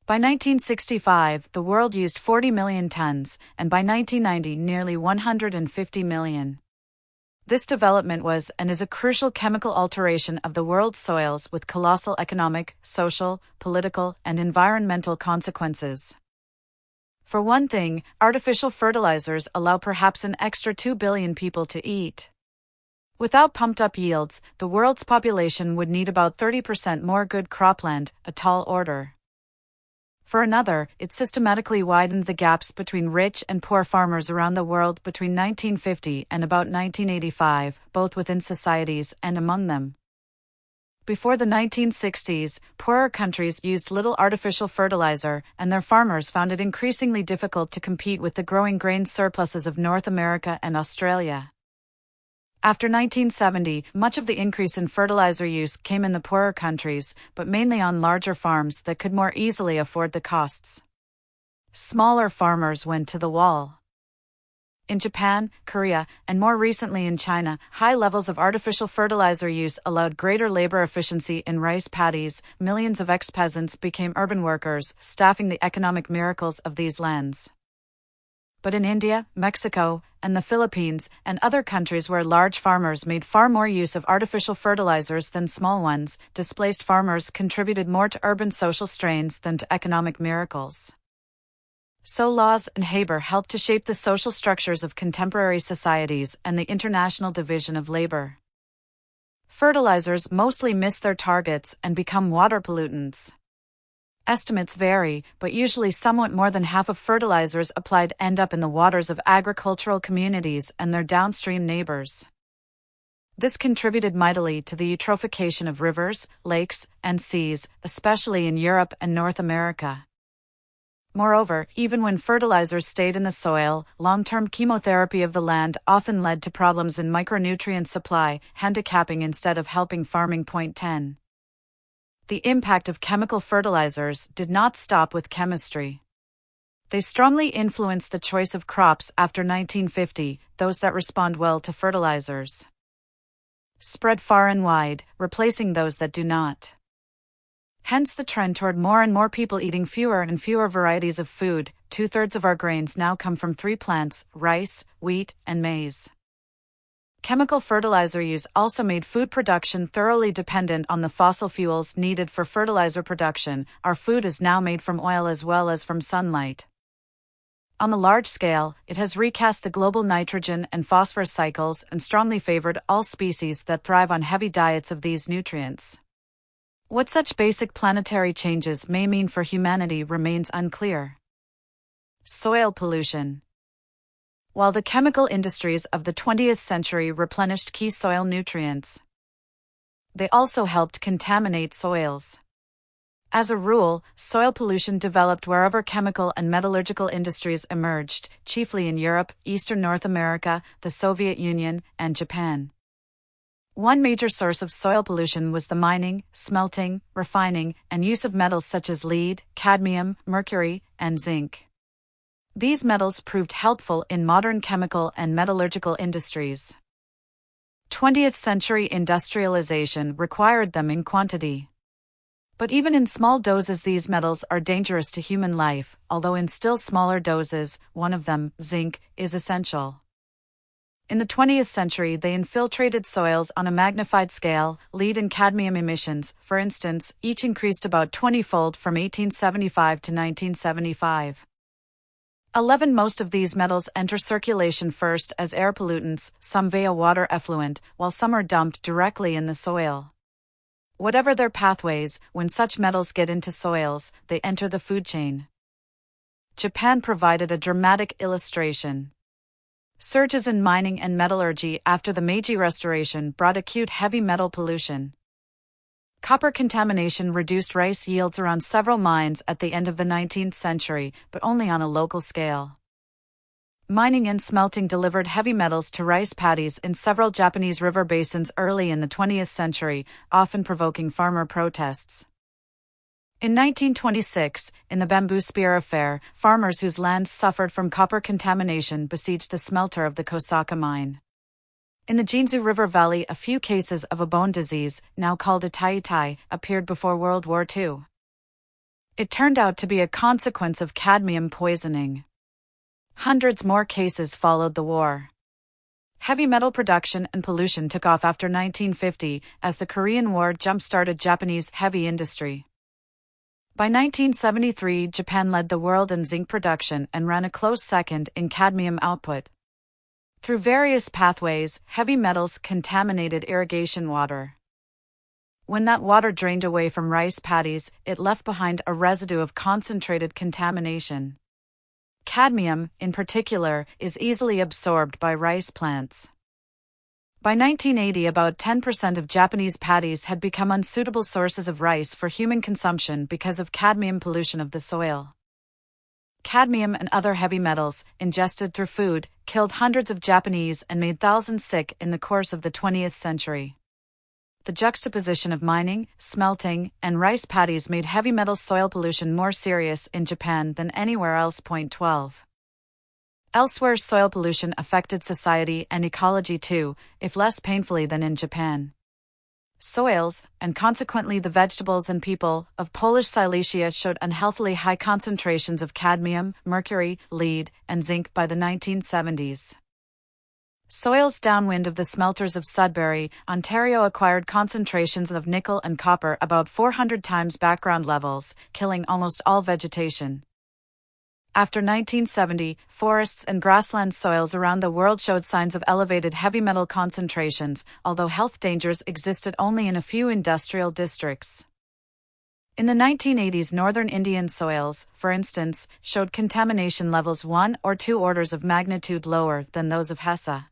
Speaker 1: By 1965, the world used 40 million tons, and by 1990, nearly 150 million. This development was and is a crucial chemical alteration of the world's soils with colossal economic, social, political, and environmental consequences. For one thing, artificial fertilizers allow perhaps an extra 2 billion people to eat. Without pumped-up yields, the world's population would need about 30% more good cropland, a tall order. For another, it systematically widened the gaps between rich and poor farmers around the world between 1950 and about 1985, both within societies and among them. Before the 1960s, poorer countries used little artificial fertilizer, and their farmers found it increasingly difficult to compete with the growing grain surpluses of North America and Australia. After 1970, much of the increase in fertilizer use came in the poorer countries, but mainly on larger farms that could more easily afford the costs. Smaller farmers went to the wall. In Japan, Korea, and more recently in China, high levels of artificial fertilizer use allowed greater labor efficiency in rice paddies. Millions of ex-peasants became urban workers, staffing the economic miracles of these lands. But in India, Mexico, and the Philippines, and other countries where large farmers made far more use of artificial fertilizers than small ones, displaced farmers contributed more to urban social strains than to economic miracles. So Laws and Haber helped to shape the social structures of contemporary societies and the international division of labor. Fertilizers mostly miss their targets and become water pollutants. Estimates vary, but usually somewhat more than half of fertilizers applied end up in the waters of agricultural communities and their downstream neighbors. This contributed mightily to the eutrophication of rivers, lakes, and seas, especially in Europe and North America. Moreover, even when fertilizers stayed in the soil, long-term chemotherapy of the land often led to problems in micronutrient supply, handicapping instead of helping farming. Point 10. The impact of chemical fertilizers did not stop with chemistry. They strongly influenced the choice of crops after 1950, those that respond well to fertilizers spread far and wide, replacing those that do not. Hence the trend toward more and more people eating fewer and fewer varieties of food. 2/3 of our grains now come from 3 plants: rice, wheat, and maize. Chemical fertilizer use also made food production thoroughly dependent on the fossil fuels needed for fertilizer production. Our food is now made from oil as well as from sunlight. On the large scale, it has recast the global nitrogen and phosphorus cycles and strongly favored all species that thrive on heavy diets of these nutrients. What such basic planetary changes may mean for humanity remains unclear. Soil pollution. While the chemical industries of the 20th century replenished key soil nutrients, they also helped contaminate soils. As a rule, soil pollution developed wherever chemical and metallurgical industries emerged, chiefly in Europe, Eastern North America, the Soviet Union, and Japan. One major source of soil pollution was the mining, smelting, refining, and use of metals such as lead, cadmium, mercury, and zinc. These metals proved helpful in modern chemical and metallurgical industries. 20th century industrialization required them in quantity. But even in small doses, these metals are dangerous to human life, although in still smaller doses, one of them, zinc, is essential. In the 20th century, they infiltrated soils on a magnified scale. Lead and cadmium emissions, for instance, each increased about 20-fold from 1875 to 1975. Most of these metals enter circulation first as air pollutants, some via water effluent, while some are dumped directly in the soil. Whatever their pathways, when such metals get into soils, they enter the food chain. Japan provided a dramatic illustration. Surges in mining and metallurgy after the Meiji Restoration brought acute heavy metal pollution. Copper contamination reduced rice yields around several mines at the end of the 19th century, but only on a local scale. Mining and smelting delivered heavy metals to rice paddies in several Japanese river basins early in the 20th century, often provoking farmer protests. In 1926, in the Bamboo Spear Affair, farmers whose lands suffered from copper contamination besieged the smelter of the Kosaka mine. In the Jinzu River Valley, a few cases of a bone disease, now called itai, appeared before World War II. It turned out to be a consequence of cadmium poisoning. Hundreds more cases followed the war. Heavy metal production and pollution took off after 1950 as the Korean War jump-started Japanese heavy industry. By 1973, Japan led the world in zinc production and ran a close second in cadmium output. Through various pathways, heavy metals contaminated irrigation water. When that water drained away from rice paddies, it left behind a residue of concentrated contamination. Cadmium, in particular, is easily absorbed by rice plants. By 1980, about 10% of Japanese paddies had become unsuitable sources of rice for human consumption because of cadmium pollution of the soil. Cadmium and other heavy metals, ingested through food, killed hundreds of Japanese and made thousands sick in the course of the 20th century. The juxtaposition of mining, smelting, and rice paddies made heavy metal soil pollution more serious in Japan than anywhere else. Point 12. Elsewhere, soil pollution affected society and ecology too, if less painfully than in Japan. Soils, and consequently the vegetables and people, of Polish Silesia showed unhealthily high concentrations of cadmium, mercury, lead, and zinc by the 1970s. Soils downwind of the smelters of Sudbury, Ontario acquired concentrations of nickel and copper about 400 times background levels, killing almost all vegetation. After 1970, forests and grassland soils around the world showed signs of elevated heavy metal concentrations, although health dangers existed only in a few industrial districts. In the 1980s, northern Indian soils, for instance, showed contamination levels 1 or 2 orders of magnitude lower than those of Hesse.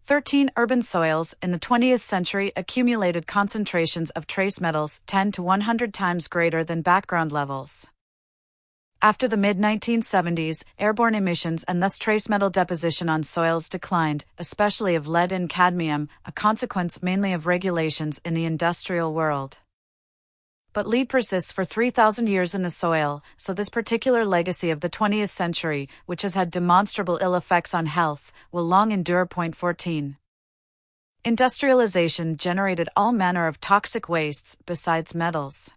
Speaker 1: 13 urban soils in the 20th century accumulated concentrations of trace metals 10 to 100 times greater than background levels. After the mid-1970s, airborne emissions and thus trace metal deposition on soils declined, especially of lead and cadmium, a consequence mainly of regulations in the industrial world. But lead persists for 3,000 years in the soil, so this particular legacy of the 20th century, which has had demonstrable ill effects on health, will long endure. 14. Industrialization generated all manner of toxic wastes, besides metals.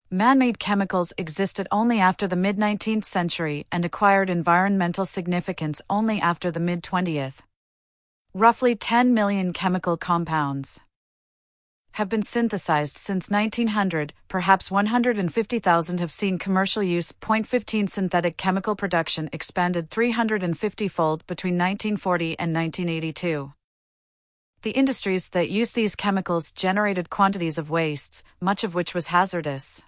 Speaker 1: Man-made chemicals existed only after the mid-19th century and acquired environmental significance only after the mid-20th. Roughly 10 million chemical compounds have been synthesized since 1900, perhaps 150,000 have seen commercial use. 15 Synthetic chemical production expanded 350-fold between 1940 and 1982. The industries that used these chemicals generated quantities of wastes, much of which was hazardous.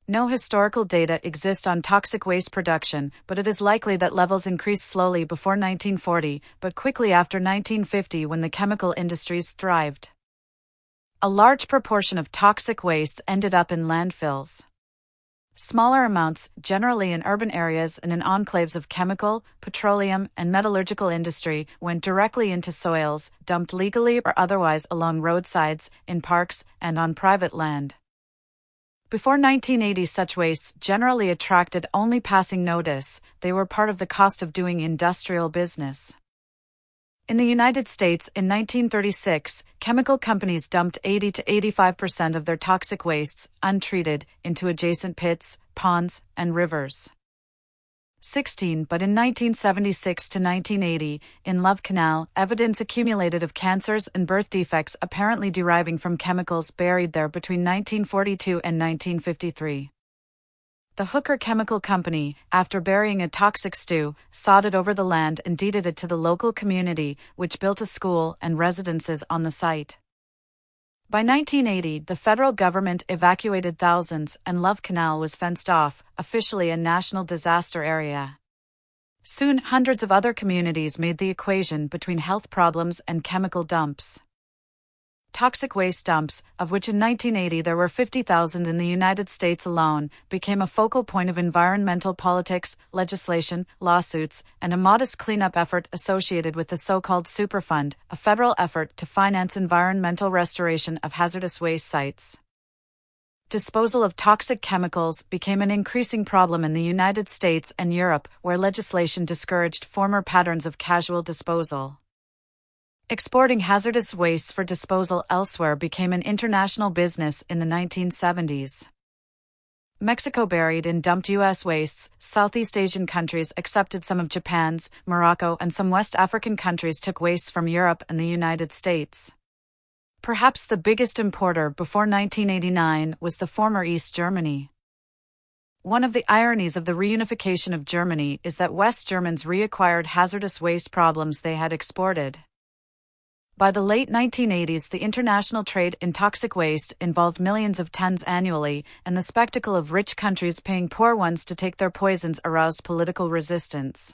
Speaker 1: No historical data exist on toxic waste production, but it is likely that levels increased slowly before 1940, but quickly after 1950 when the chemical industries thrived. A large proportion of toxic wastes ended up in landfills. Smaller amounts, generally in urban areas and in enclaves of chemical, petroleum, and metallurgical industry, went directly into soils, dumped legally or otherwise along roadsides, in parks, and on private land. Before 1980, such wastes generally attracted only passing notice. They were part of the cost of doing industrial business. In the United States, in 1936, chemical companies dumped 80 to 85% of their toxic wastes, untreated, into adjacent pits, ponds, and rivers. 16. But in 1976 to 1980, in Love Canal, evidence accumulated of cancers and birth defects apparently deriving from chemicals buried there between 1942 and 1953. The Hooker Chemical Company, after burying a toxic stew, sodded over the land and deeded it to the local community, which built a school and residences on the site. By 1980, the federal government evacuated thousands and Love Canal was fenced off, officially a national disaster area. Soon, hundreds of other communities made the equation between health problems and chemical dumps. Toxic waste dumps, of which in 1980 there were 50,000 in the United States alone, became a focal point of environmental politics, legislation, lawsuits, and a modest cleanup effort associated with the so-called Superfund, a federal effort to finance environmental restoration of hazardous waste sites. Disposal of toxic chemicals became an increasing problem in the United States and Europe, where legislation discouraged former patterns of casual disposal. Exporting hazardous wastes for disposal elsewhere became an international business in the 1970s. Mexico buried and dumped U.S. wastes, Southeast Asian countries accepted some of Japan's, Morocco and some West African countries took wastes from Europe and the United States. Perhaps the biggest importer before 1989 was the former East Germany. One of the ironies of the reunification of Germany is that West Germans reacquired hazardous waste problems they had exported. By the late 1980s, the international trade in toxic waste involved millions of tons annually, and the spectacle of rich countries paying poor ones to take their poisons aroused political resistance.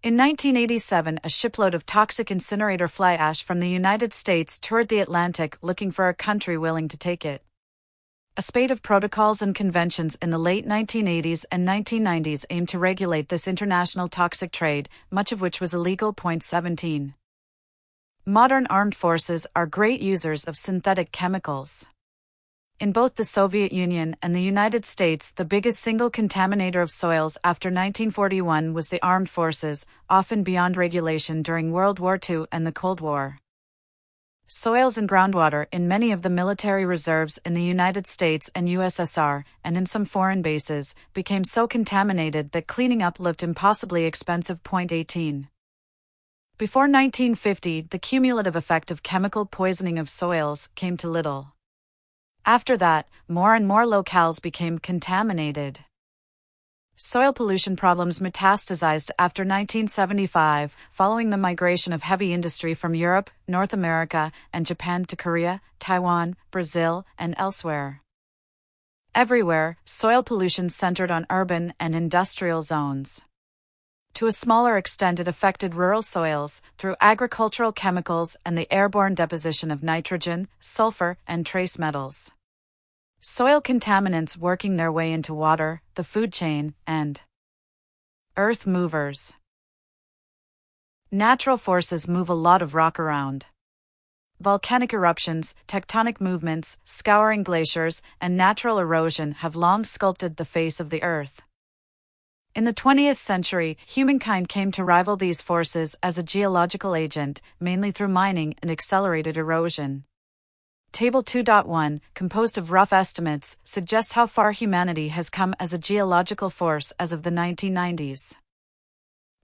Speaker 1: In 1987, a shipload of toxic incinerator fly ash from the United States toured the Atlantic looking for a country willing to take it. A spate of protocols and conventions in the late 1980s and 1990s aimed to regulate this international toxic trade, much of which was illegal. 17. Modern armed forces are great users of synthetic chemicals. In both the Soviet Union and the United States, the biggest single contaminator of soils after 1941 was the armed forces, often beyond regulation during World War II and the Cold War. Soils and groundwater in many of the military reserves in the United States and USSR, and in some foreign bases, became so contaminated that cleaning up looked impossibly expensive. 18. Before 1950, the cumulative effect of chemical poisoning of soils came to little. After that, more and more locales became contaminated. Soil pollution problems metastasized after 1975, following the migration of heavy industry from Europe, North America, and Japan to Korea, Taiwan, Brazil, and elsewhere. Everywhere, soil pollution centered on urban and industrial zones. To a smaller extent, it affected rural soils through agricultural chemicals and the airborne deposition of nitrogen, sulfur, and trace metals. soil contaminants working their way into water, the food chain, and earth movers. Natural forces move a lot of rock around. Volcanic eruptions, tectonic movements, scouring glaciers, and natural erosion have long sculpted the face of the Earth. In the 20th century, humankind came to rival these forces as a geological agent, mainly through mining and accelerated erosion. Table 2.1, composed of rough estimates, suggests how far humanity has come as a geological force as of the 1990s.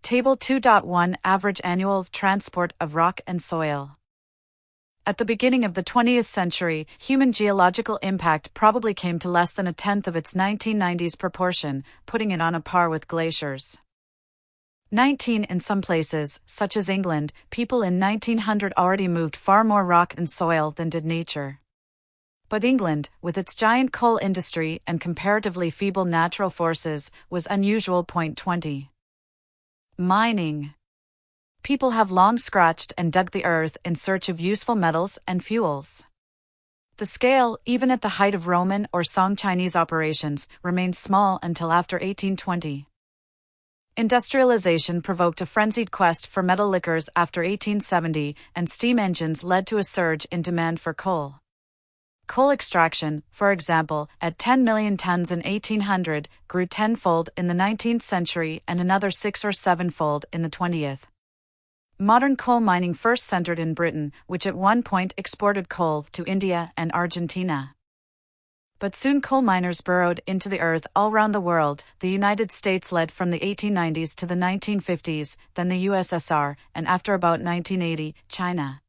Speaker 1: Table 2.1, average annual transport of rock and soil. At the beginning of the 20th century, human geological impact probably came to less than a tenth of its 1990s proportion, putting it on a par with glaciers. 19 In some places, such as England, people in 1900 already moved far more rock and soil than did nature. But England, with its giant coal industry and comparatively feeble natural forces, was unusual. 20. Mining. People have long scratched and dug the earth in search of useful metals and fuels. The scale, even at the height of Roman or Song Chinese operations, remained small until after 1820. Industrialization provoked a frenzied quest for metal liquors after 1870, and steam engines led to a surge in demand for coal. Coal extraction, for example, at 10 million tons in 1800, grew tenfold in the 19th century and another 6 or 7-fold in the 20th. Modern coal mining first centered in Britain, which at one point exported coal to India and Argentina. But soon coal miners burrowed into the earth all around the world. The United States led from the 1890s to the 1950s, then the USSR, and after about 1980, China.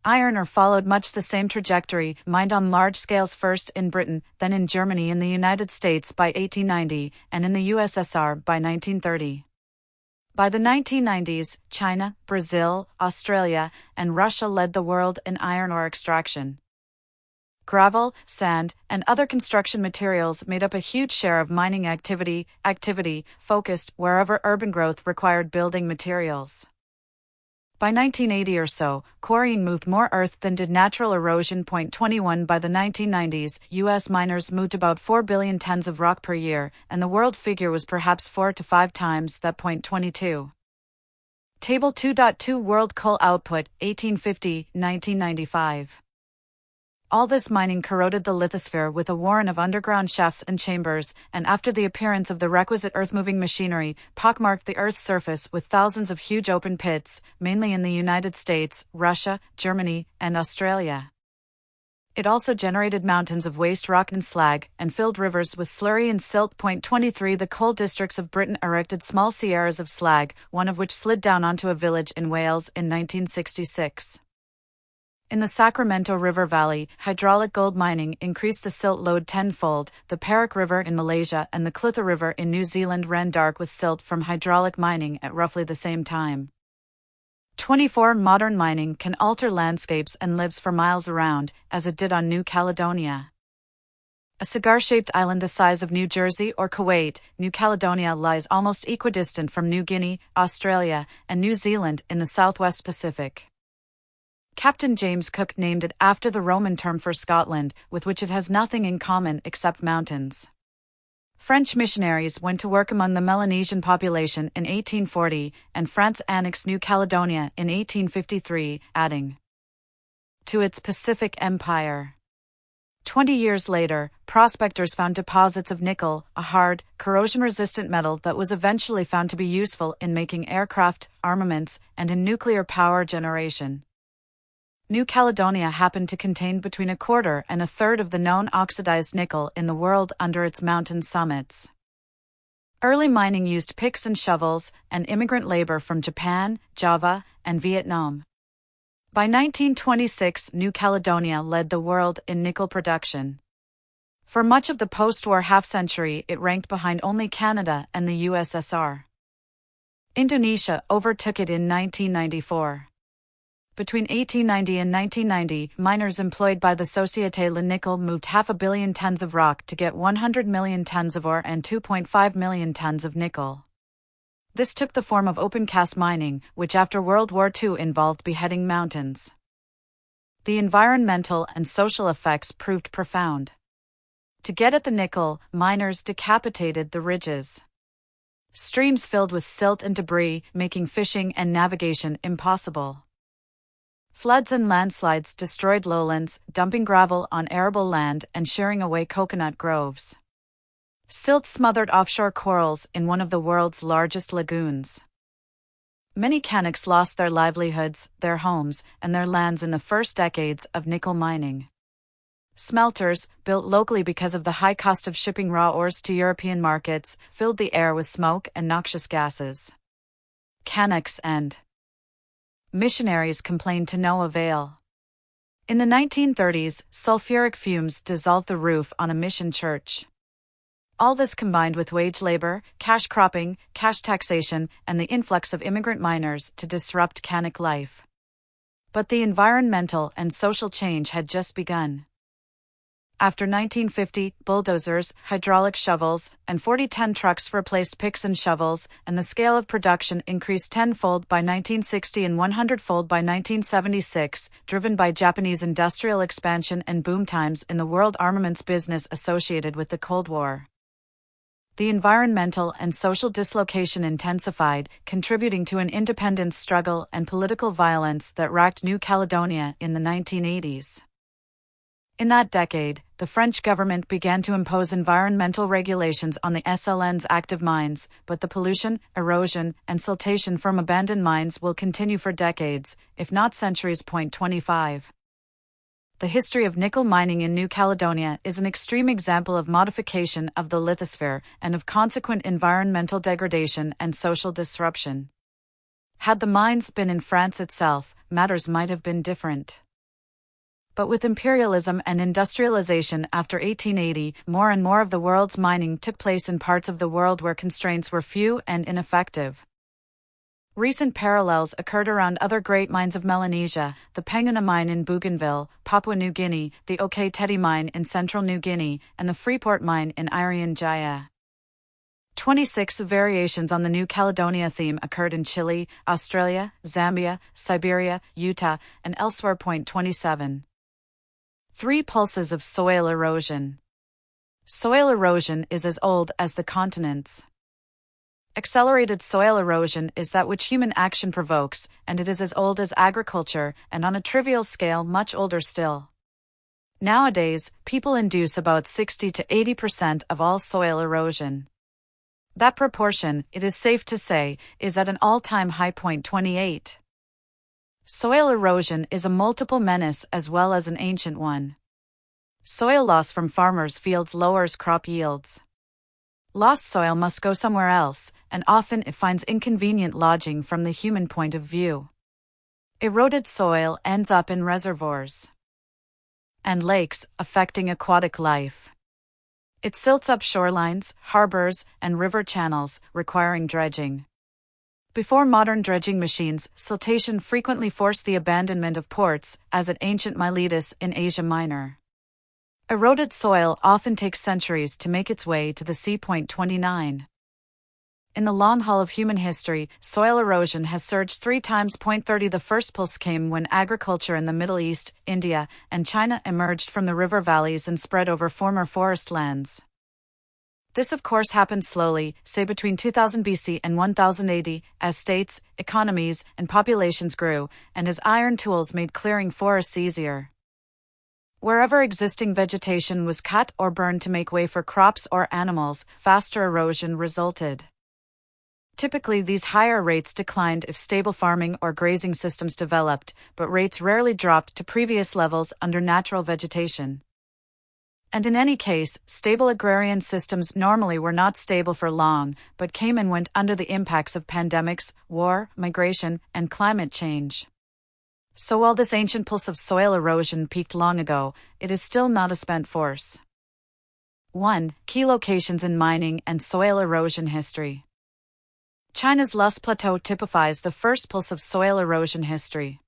Speaker 1: Iron ore followed much the same trajectory, mined on large scales first in Britain, then in Germany and the United States by 1890, and in the USSR by 1930. By the 1990s, China, Brazil, Australia, and Russia led the world in iron ore extraction. Gravel, sand, and other construction materials made up a huge share of mining activity focused wherever urban growth required building materials. By 1980 or so, quarrying moved more earth than did natural erosion. 21 By the 1990s, U.S. miners moved about 4 billion tons of rock per year, and the world figure was perhaps 4 to 5 times that. 22. Table 2.2 World coal output, 1850-1995. All this mining corroded the lithosphere with a warren of underground shafts and chambers, and after the appearance of the requisite earth-moving machinery, pockmarked the Earth's surface with thousands of huge open pits, mainly in the United States, Russia, Germany, and Australia. It also generated mountains of waste rock and slag, and filled rivers with slurry and silt. 23 The coal districts of Britain erected small sierras of slag, one of which slid down onto a village in Wales in 1966. In the Sacramento River Valley, hydraulic gold mining increased the silt load tenfold. The Perak River in Malaysia and the Clutha River in New Zealand ran dark with silt from hydraulic mining at roughly the same time. 24 Modern mining can alter landscapes and lives for miles around, as it did on New Caledonia. A cigar-shaped island the size of New Jersey or Kuwait, New Caledonia lies almost equidistant from New Guinea, Australia, and New Zealand in the southwest Pacific. Captain James Cook named it after the Roman term for Scotland, with which it has nothing in common except mountains. French missionaries went to work among the Melanesian population in 1840, and France annexed New Caledonia in 1853, adding to its Pacific Empire. 20 years later, prospectors found deposits of nickel, a hard, corrosion-resistant metal that was eventually found to be useful in making aircraft, armaments, and in nuclear power generation. New Caledonia happened to contain between a quarter and a third of the known oxidized nickel in the world under its mountain summits. Early mining used picks and shovels, and immigrant labor from Japan, Java, and Vietnam. By 1926, New Caledonia led the world in nickel production. For much of the post-war half-century, it ranked behind only Canada and the USSR. Indonesia overtook it in 1994. Between 1890 and 1990, miners employed by the Société Le Nickel moved 500 million tons of rock to get 100 million tons of ore and 2.5 million tons of nickel. This took the form of open-cast mining, which after World War II involved beheading mountains. The environmental and social effects proved profound. To get at the nickel, miners decapitated the ridges. Streams filled with silt and debris, making fishing and navigation impossible. Floods and landslides destroyed lowlands, dumping gravel on arable land and shearing away coconut groves. Silt smothered offshore corals in one of the world's largest lagoons. Many Kanaks lost their livelihoods, their homes, and their lands in the first decades of nickel mining. Smelters, built locally because of the high cost of shipping raw ores to European markets, filled the air with smoke and noxious gases. Kanaks and missionaries complained to no avail. In the 1930s, sulfuric fumes dissolved the roof on a mission church. All this combined with wage labor, cash cropping, cash taxation, and the influx of immigrant miners to disrupt Kanak life. But the environmental and social change had just begun. After 1950, bulldozers, hydraulic shovels, and 40-ton trucks replaced picks and shovels, and the scale of production increased tenfold by 1960 and 100-fold by 1976, driven by Japanese industrial expansion and boom times in the world armaments business associated with the Cold War. The environmental and social dislocation intensified, contributing to an independence struggle and political violence that racked New Caledonia in the 1980s. In that decade, the French government began to impose environmental regulations on the SLN's active mines, but the pollution, erosion, and siltation from abandoned mines will continue for decades, if not centuries. 25. The history of nickel mining in New Caledonia is an extreme example of modification of the lithosphere and of consequent environmental degradation and social disruption. Had the mines been in France itself, matters might have been different. But with imperialism and industrialization after 1880, more and more of the world's mining took place in parts of the world where constraints were few and ineffective. Recent parallels occurred around other great mines of Melanesia, the Penguna mine in Bougainville, Papua New Guinea, the OK Tedi mine in central New Guinea, and the Freeport mine in Irian Jaya. 26 variations on the New Caledonia theme occurred in Chile, Australia, Zambia, Siberia, Utah, and elsewhere. 27. 3 pulses of soil erosion. Soil erosion is as old as the continents. Accelerated soil erosion is that which human action provokes, and it is as old as agriculture, and on a trivial scale much older still. Nowadays, people induce about 60 to 80% of all soil erosion. That proportion, it is safe to say, is at an all-time high. 28. Soil erosion is a multiple menace as well as an ancient one. Soil loss from farmers' fields lowers crop yields. Lost soil must go somewhere else, and often it finds inconvenient lodging from the human point of view. Eroded soil ends up in reservoirs and lakes, affecting aquatic life. It silts up shorelines, harbors, and river channels, requiring dredging. Before modern dredging machines, siltation frequently forced the abandonment of ports, as at ancient Miletus in Asia Minor. Eroded soil often takes centuries to make its way to the sea. 29. In the long haul of human history, soil erosion has surged 3 times. 30. The first pulse came when agriculture in the Middle East, India, and China emerged from the river valleys and spread over former forest lands. This of course happened slowly, say between 2000 BC and 1000 AD, as states, economies, and populations grew, and as iron tools made clearing forests easier. Wherever existing vegetation was cut or burned to make way for crops or animals, faster erosion resulted. Typically, these higher rates declined if stable farming or grazing systems developed, but rates rarely dropped to previous levels under natural vegetation. And in any case, stable agrarian systems normally were not stable for long, but came and went under the impacts of pandemics, war, migration, and climate change. So while this ancient pulse of soil erosion peaked long ago, it is still not a spent force. 1. Key locations in mining and soil erosion history. China's Loess Plateau typifies the first pulse of soil erosion history.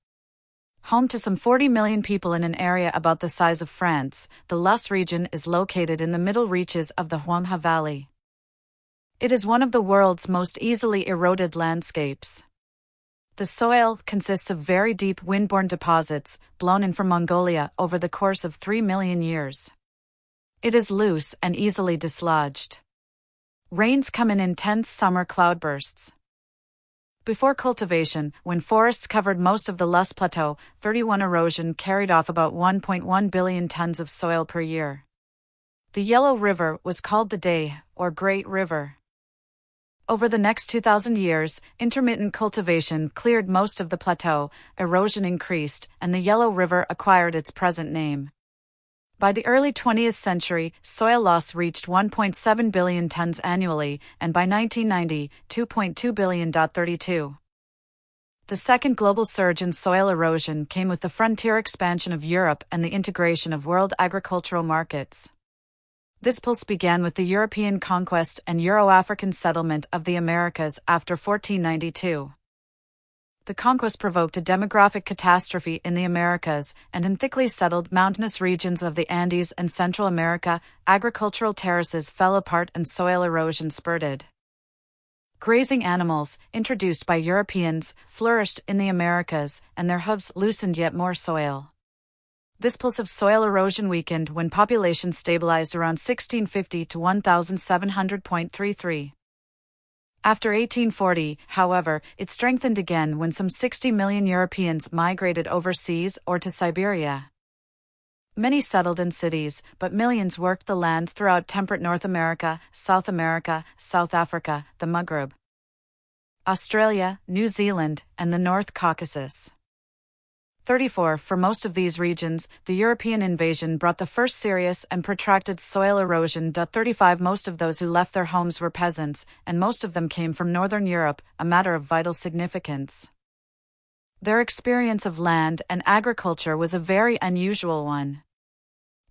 Speaker 1: Home to some 40 million people in an area about the size of France, the Loess region is located in the middle reaches of the Huanghe Valley. It is one of the world's most easily eroded landscapes. The soil consists of very deep windborne deposits, blown in from Mongolia over the course of 3 million years. It is loose and easily dislodged. Rains come in intense summer cloudbursts. Before cultivation, when forests covered most of the Loess Plateau, 31 erosion carried off about 1.1 billion tons of soil per year. The Yellow River was called the Day, or Great River. Over the next 2,000 years, intermittent cultivation cleared most of the plateau, erosion increased, and the Yellow River acquired its present name. By the early 20th century, soil loss reached 1.7 billion tons annually, and by 1990, 2.2 billion. 32. The second global surge in soil erosion came with the frontier expansion of Europe and the integration of world agricultural markets. This pulse began with the European conquest and Euro-African settlement of the Americas after 1492. The conquest provoked a demographic catastrophe in the Americas, and in thickly settled mountainous regions of the Andes and Central America, agricultural terraces fell apart and soil erosion spurted. Grazing animals, introduced by Europeans, flourished in the Americas, and their hooves loosened yet more soil. This pulse of soil erosion weakened when population stabilized around 1650 to 1700.33. After 1840, however, it strengthened again when some 60 million Europeans migrated overseas or to Siberia. Many settled in cities, but millions worked the lands throughout temperate North America, South Africa, the Maghreb, Australia, New Zealand, and the North Caucasus. 34. For most of these regions, the European invasion brought the first serious and protracted soil erosion. 35. Most of those who left their homes were peasants, and most of them came from Northern Europe, a matter of vital significance. Their experience of land and agriculture was a very unusual one.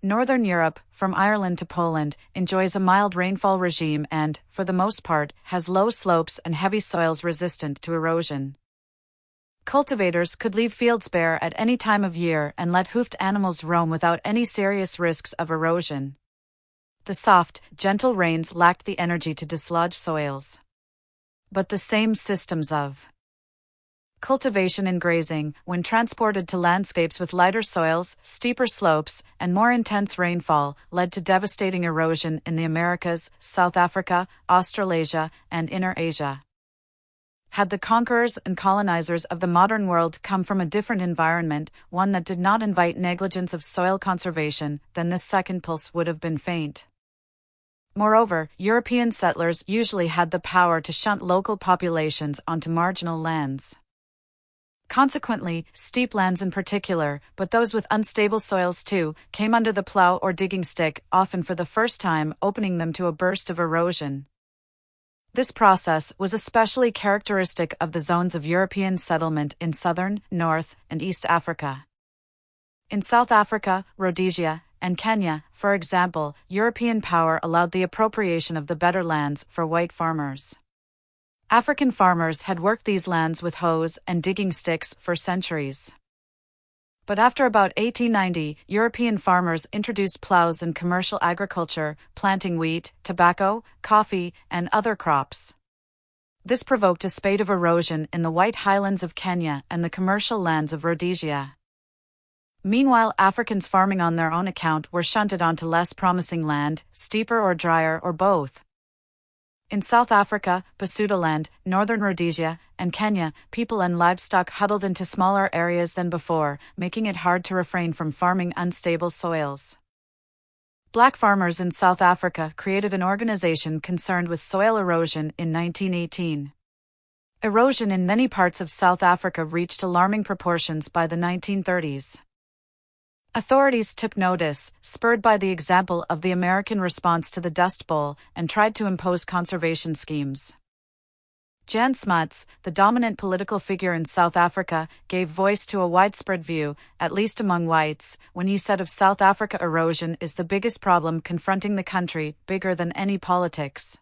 Speaker 1: Northern Europe, from Ireland to Poland, enjoys a mild rainfall regime and, for the most part, has low slopes and heavy soils resistant to erosion. Cultivators could leave fields bare at any time of year and let hoofed animals roam without any serious risks of erosion. The soft, gentle rains lacked the energy to dislodge soils. But the same systems of cultivation and grazing, when transported to landscapes with lighter soils, steeper slopes, and more intense rainfall, led to devastating erosion in the Americas, South Africa, Australasia, and Inner Asia. Had the conquerors and colonizers of the modern world come from a different environment, one that did not invite negligence of soil conservation, then this second pulse would have been faint. Moreover, European settlers usually had the power to shunt local populations onto marginal lands. Consequently, steep lands in particular, but those with unstable soils too, came under the plow or digging stick, often for the first time, opening them to a burst of erosion. This process was especially characteristic of the zones of European settlement in southern, North, and East Africa. In South Africa, Rhodesia, and Kenya, for example, European power allowed the appropriation of the better lands for white farmers. African farmers had worked these lands with hoes and digging sticks for centuries. But after about 1890, European farmers introduced plows and commercial agriculture, planting wheat, tobacco, coffee, and other crops. This provoked a spate of erosion in the White Highlands of Kenya and the commercial lands of Rhodesia. Meanwhile, Africans farming on their own account were shunted onto less promising land, steeper or drier or both. In South Africa, Basutoland, northern Rhodesia, and Kenya, people and livestock huddled into smaller areas than before, making it hard to refrain from farming unstable soils. Black farmers in South Africa created an organization concerned with soil erosion in 1918. Erosion in many parts of South Africa reached alarming proportions by the 1930s. Authorities took notice, spurred by the example of the American response to the Dust Bowl, and tried to impose conservation schemes. Jan Smuts, the dominant political figure in South Africa, gave voice to a widespread view, at least among whites, when he said of South Africa, erosion is the biggest problem confronting the country, bigger than any politics.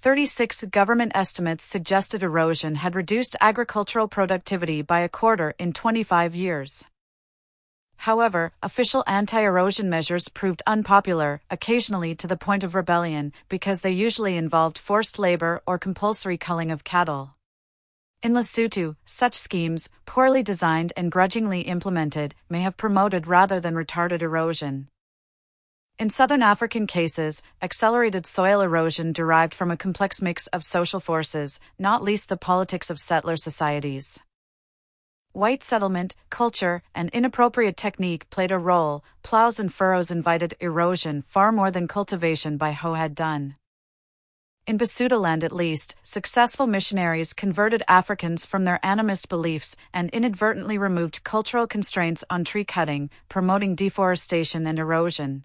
Speaker 1: 36 government estimates suggested erosion had reduced agricultural productivity by a quarter in 25 years. However, official anti-erosion measures proved unpopular, occasionally to the point of rebellion, because they usually involved forced labor or compulsory culling of cattle. In Lesotho, such schemes, poorly designed and grudgingly implemented, may have promoted rather than retarded erosion. In southern African cases, accelerated soil erosion derived from a complex mix of social forces, not least the politics of settler societies. White settlement, culture, and inappropriate technique played a role. Plows and furrows invited erosion far more than cultivation by hoe had done. In Basutoland at least, successful missionaries converted Africans from their animist beliefs and inadvertently removed cultural constraints on tree cutting, promoting deforestation and erosion.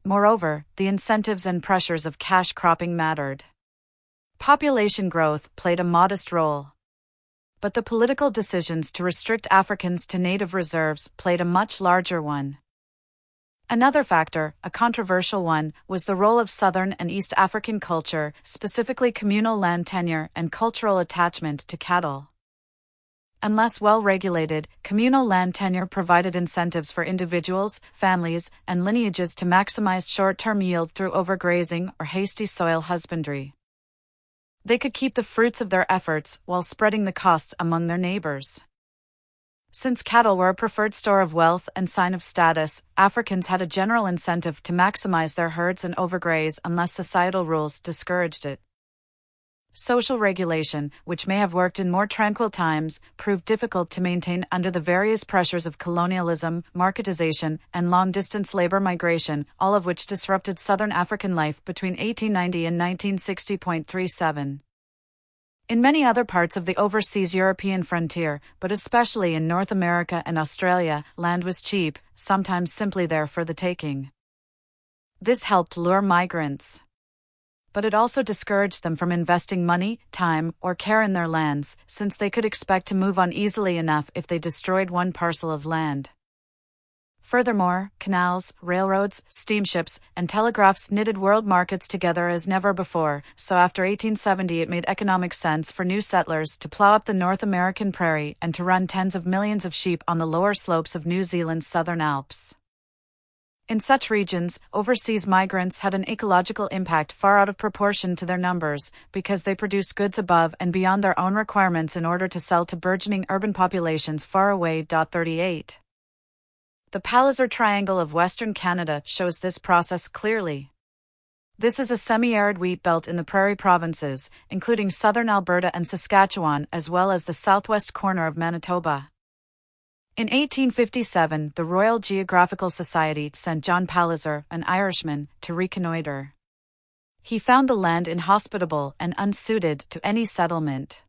Speaker 1: Moreover, the incentives and pressures of cash cropping mattered. Population growth played a modest role. But the political decisions to restrict Africans to native reserves played a much larger one. Another factor, a controversial one, was the role of Southern and East African culture, specifically communal land tenure and cultural attachment to cattle. Unless well-regulated, communal land tenure provided incentives for individuals, families, and lineages to maximize short-term yield through overgrazing or hasty soil husbandry. They could keep the fruits of their efforts while spreading the costs among their neighbors. Since cattle were a preferred store of wealth and sign of status, Africans had a general incentive to maximize their herds and overgraze unless societal rules discouraged it. Social regulation, which may have worked in more tranquil times, proved difficult to maintain under the various pressures of colonialism, marketization, and long-distance labor migration, all of which disrupted Southern African life between 1890 and 1960.37. In many other parts of the overseas European frontier, but especially in North America and Australia, land was cheap, sometimes simply there for the taking. This helped lure migrants. But it also discouraged them from investing money, time, or care in their lands, since they could expect to move on easily enough if they destroyed one parcel of land. Furthermore, canals, railroads, steamships, and telegraphs knitted world markets together as never before, so after 1870 it made economic sense for new settlers to plow up the North American prairie and to run tens of millions of sheep on the lower slopes of New Zealand's southern Alps. In such regions, overseas migrants had an ecological impact far out of proportion to their numbers, because they produced goods above and beyond their own requirements in order to sell to burgeoning urban populations far away. 38. The Palliser Triangle of Western Canada shows this process clearly. This is a semi-arid wheat belt in the prairie provinces, including southern Alberta and Saskatchewan, as well as the southwest corner of Manitoba. In 1857, the Royal Geographical Society sent John Palliser, an Irishman, to reconnoiter. He found the land inhospitable and unsuited to any settlement.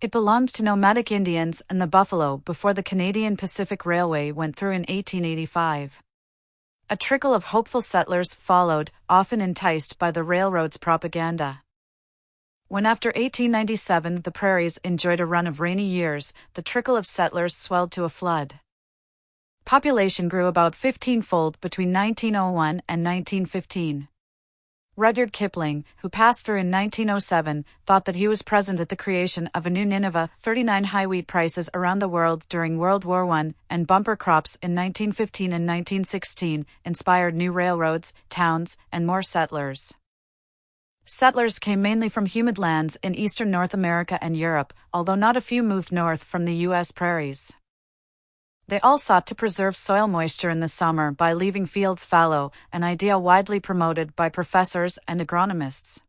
Speaker 1: It belonged to nomadic Indians and the buffalo before the Canadian Pacific Railway went through in 1885. A trickle of hopeful settlers followed, often enticed by the railroad's propaganda. When after 1897 the prairies enjoyed a run of rainy years, the trickle of settlers swelled to a flood. Population grew about 15-fold between 1901 and 1915. Rudyard Kipling, who passed through in 1907, thought that he was present at the creation of a new Nineveh. 39 high wheat prices around the world during World War I, and bumper crops in 1915 and 1916 inspired new railroads, towns, and more settlers. Settlers came mainly from humid lands in eastern North America and Europe, although not a few moved north from the U.S. prairies. They all sought to preserve soil moisture in the summer by leaving fields fallow, an idea widely promoted by professors and agronomists.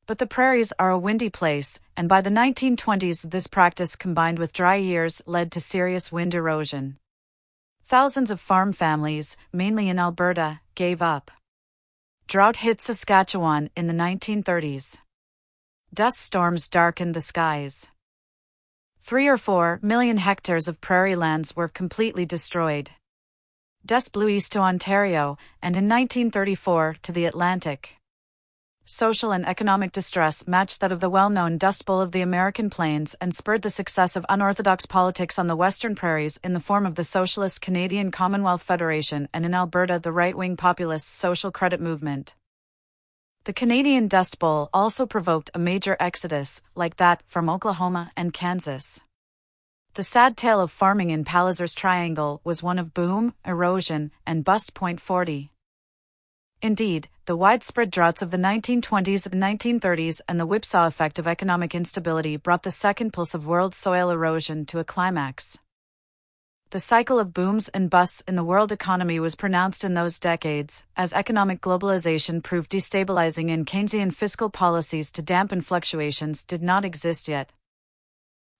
Speaker 1: But the prairies are a windy place, and by the 1920s this practice combined with dry years led to serious wind erosion. Thousands of farm families, mainly in Alberta, gave up. Drought hit Saskatchewan in the 1930s. Dust storms darkened the skies. 3 or 4 million hectares of prairie lands were completely destroyed. Dust blew east to Ontario, and in 1934 to the Atlantic. Social and economic distress matched that of the well-known Dust Bowl of the American Plains and spurred the success of unorthodox politics on the western prairies in the form of the Socialist Canadian Commonwealth Federation and in Alberta the right-wing populist Social Credit Movement. The Canadian Dust Bowl also provoked a major exodus, like that from Oklahoma and Kansas. The sad tale of farming in Palliser's Triangle was one of boom, erosion, and bust. 40. Indeed, the widespread droughts of the 1920s and 1930s and the whipsaw effect of economic instability brought the second pulse of world soil erosion to a climax. The cycle of booms and busts in the world economy was pronounced in those decades, as economic globalization proved destabilizing and Keynesian fiscal policies to dampen fluctuations did not exist yet.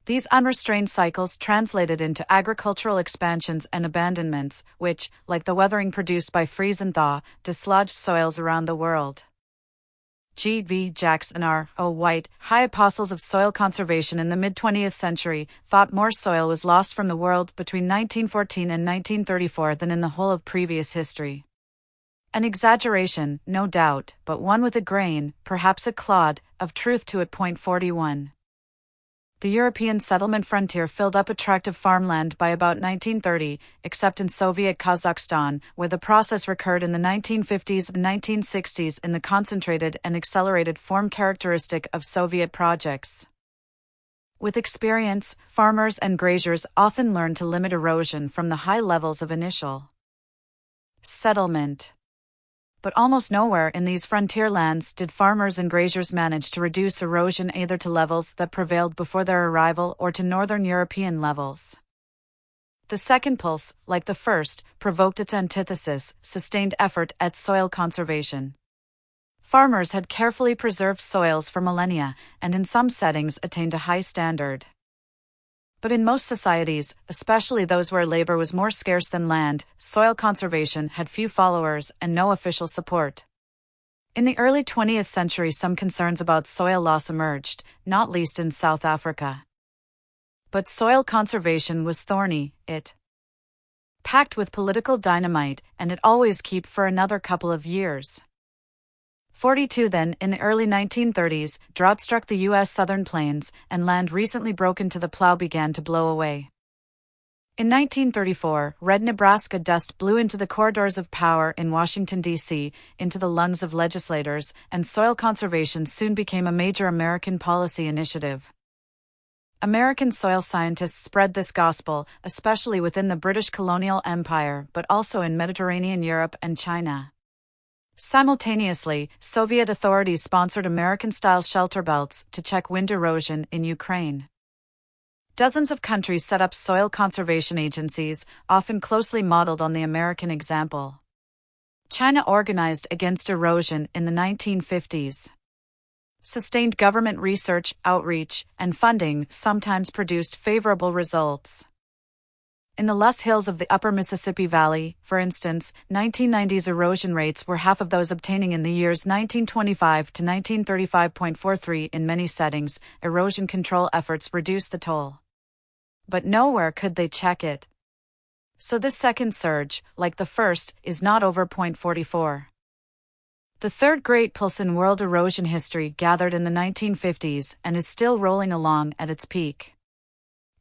Speaker 1: These unrestrained cycles translated into agricultural expansions and abandonments, which, like the weathering produced by freeze and thaw, dislodged soils around the world. G. V. Jacks and R. O. White, high apostles of soil conservation in the mid-20th century, thought more soil was lost from the world between 1914 and 1934 than in the whole of previous history. An exaggeration, no doubt, but one with a grain, perhaps a clod, of truth to it. 41. The European settlement frontier filled up attractive farmland by about 1930, except in Soviet Kazakhstan, where the process recurred in the 1950s and 1960s in the concentrated and accelerated form characteristic of Soviet projects. With experience, farmers and graziers often learn to limit erosion from the high levels of initial settlement. But almost nowhere in these frontier lands did farmers and graziers manage to reduce erosion either to levels that prevailed before their arrival or to northern European levels. The second pulse, like the first, provoked its antithesis, sustained effort at soil conservation. Farmers had carefully preserved soils for millennia, and in some settings attained a high standard. But in most societies, especially those where labor was more scarce than land, soil conservation had few followers and no official support. In the early 20th century, some concerns about soil loss emerged, not least in South Africa. But soil conservation was thorny, it packed with political dynamite, and it always kept for another couple of years. 42 Then, in the early 1930s, drought struck the U.S. southern plains, and land recently broken to the plow began to blow away. In 1934, red Nebraska dust blew into the corridors of power in Washington, D.C., into the lungs of legislators, and soil conservation soon became a major American policy initiative. American soil scientists spread this gospel, especially within the British colonial empire, but also in Mediterranean Europe and China. Simultaneously, Soviet authorities sponsored American-style shelter belts to check wind erosion in Ukraine. Dozens of countries set up soil conservation agencies, often closely modeled on the American example. China organized against erosion in the 1950s. Sustained government research, outreach, and funding sometimes produced favorable results. In the lush hills of the upper Mississippi Valley, for instance, 1990s erosion rates were half of those obtaining in the years 1925 to 1935.43. In many settings, erosion control efforts reduced the toll. But nowhere could they check it. So this second surge, like the first, is not over. 44. The third great pulse in world erosion history gathered in the 1950s and is still rolling along at its peak.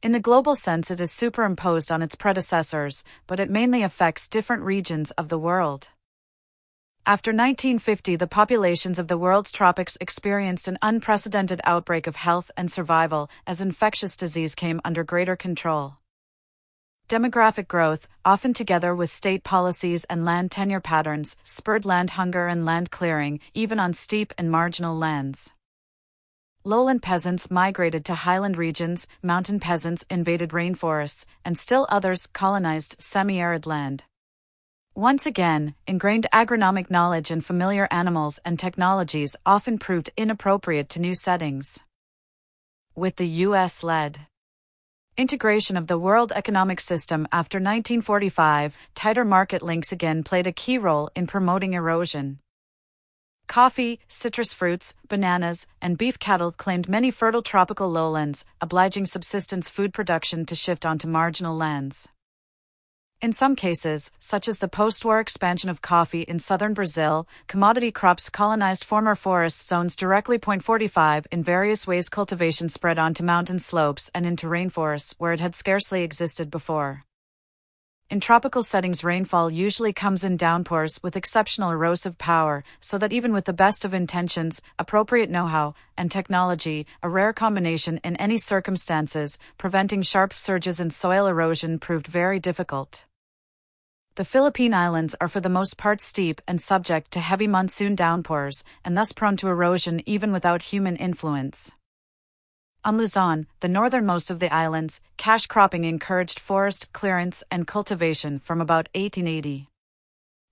Speaker 1: In the global sense, it is superimposed on its predecessors, but it mainly affects different regions of the world. After 1950, the populations of the world's tropics experienced an unprecedented outbreak of health and survival as infectious disease came under greater control. Demographic growth, often together with state policies and land tenure patterns, spurred land hunger and land clearing, even on steep and marginal lands. Lowland peasants migrated to highland regions, mountain peasants invaded rainforests, and still others colonized semi-arid land. Once again, ingrained agronomic knowledge and familiar animals and technologies often proved inappropriate to new settings. With the U.S.-led integration of the world economic system after 1945, tighter market links again played a key role in promoting erosion. Coffee, citrus fruits, bananas, and beef cattle claimed many fertile tropical lowlands, obliging subsistence food production to shift onto marginal lands. In some cases, such as the post-war expansion of coffee in southern Brazil, commodity crops colonized former forest zones directly. 45 In various ways, cultivation spread onto mountain slopes and into rainforests where it had scarcely existed before. In tropical settings, rainfall usually comes in downpours with exceptional erosive power, so that even with the best of intentions, appropriate know-how, and technology, a rare combination in any circumstances, preventing sharp surges in soil erosion proved very difficult. The Philippine Islands are for the most part steep and subject to heavy monsoon downpours, and thus prone to erosion even without human influence. On Luzon, the northernmost of the islands, cash cropping encouraged forest clearance and cultivation from about 1880.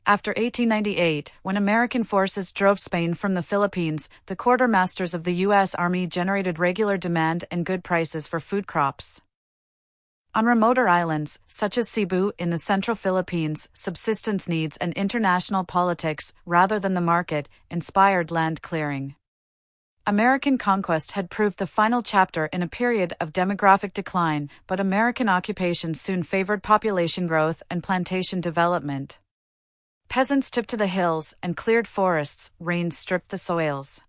Speaker 1: After 1898, when American forces drove Spain from the Philippines, the quartermasters of the U.S. Army generated regular demand and good prices for food crops. On remoter islands, such as Cebu in the central Philippines, subsistence needs and international politics, rather than the market, inspired land clearing. American conquest had proved the final chapter in a period of demographic decline, but American occupation soon favored population growth and plantation development. Peasants took to the hills and cleared forests, rain stripped the soils.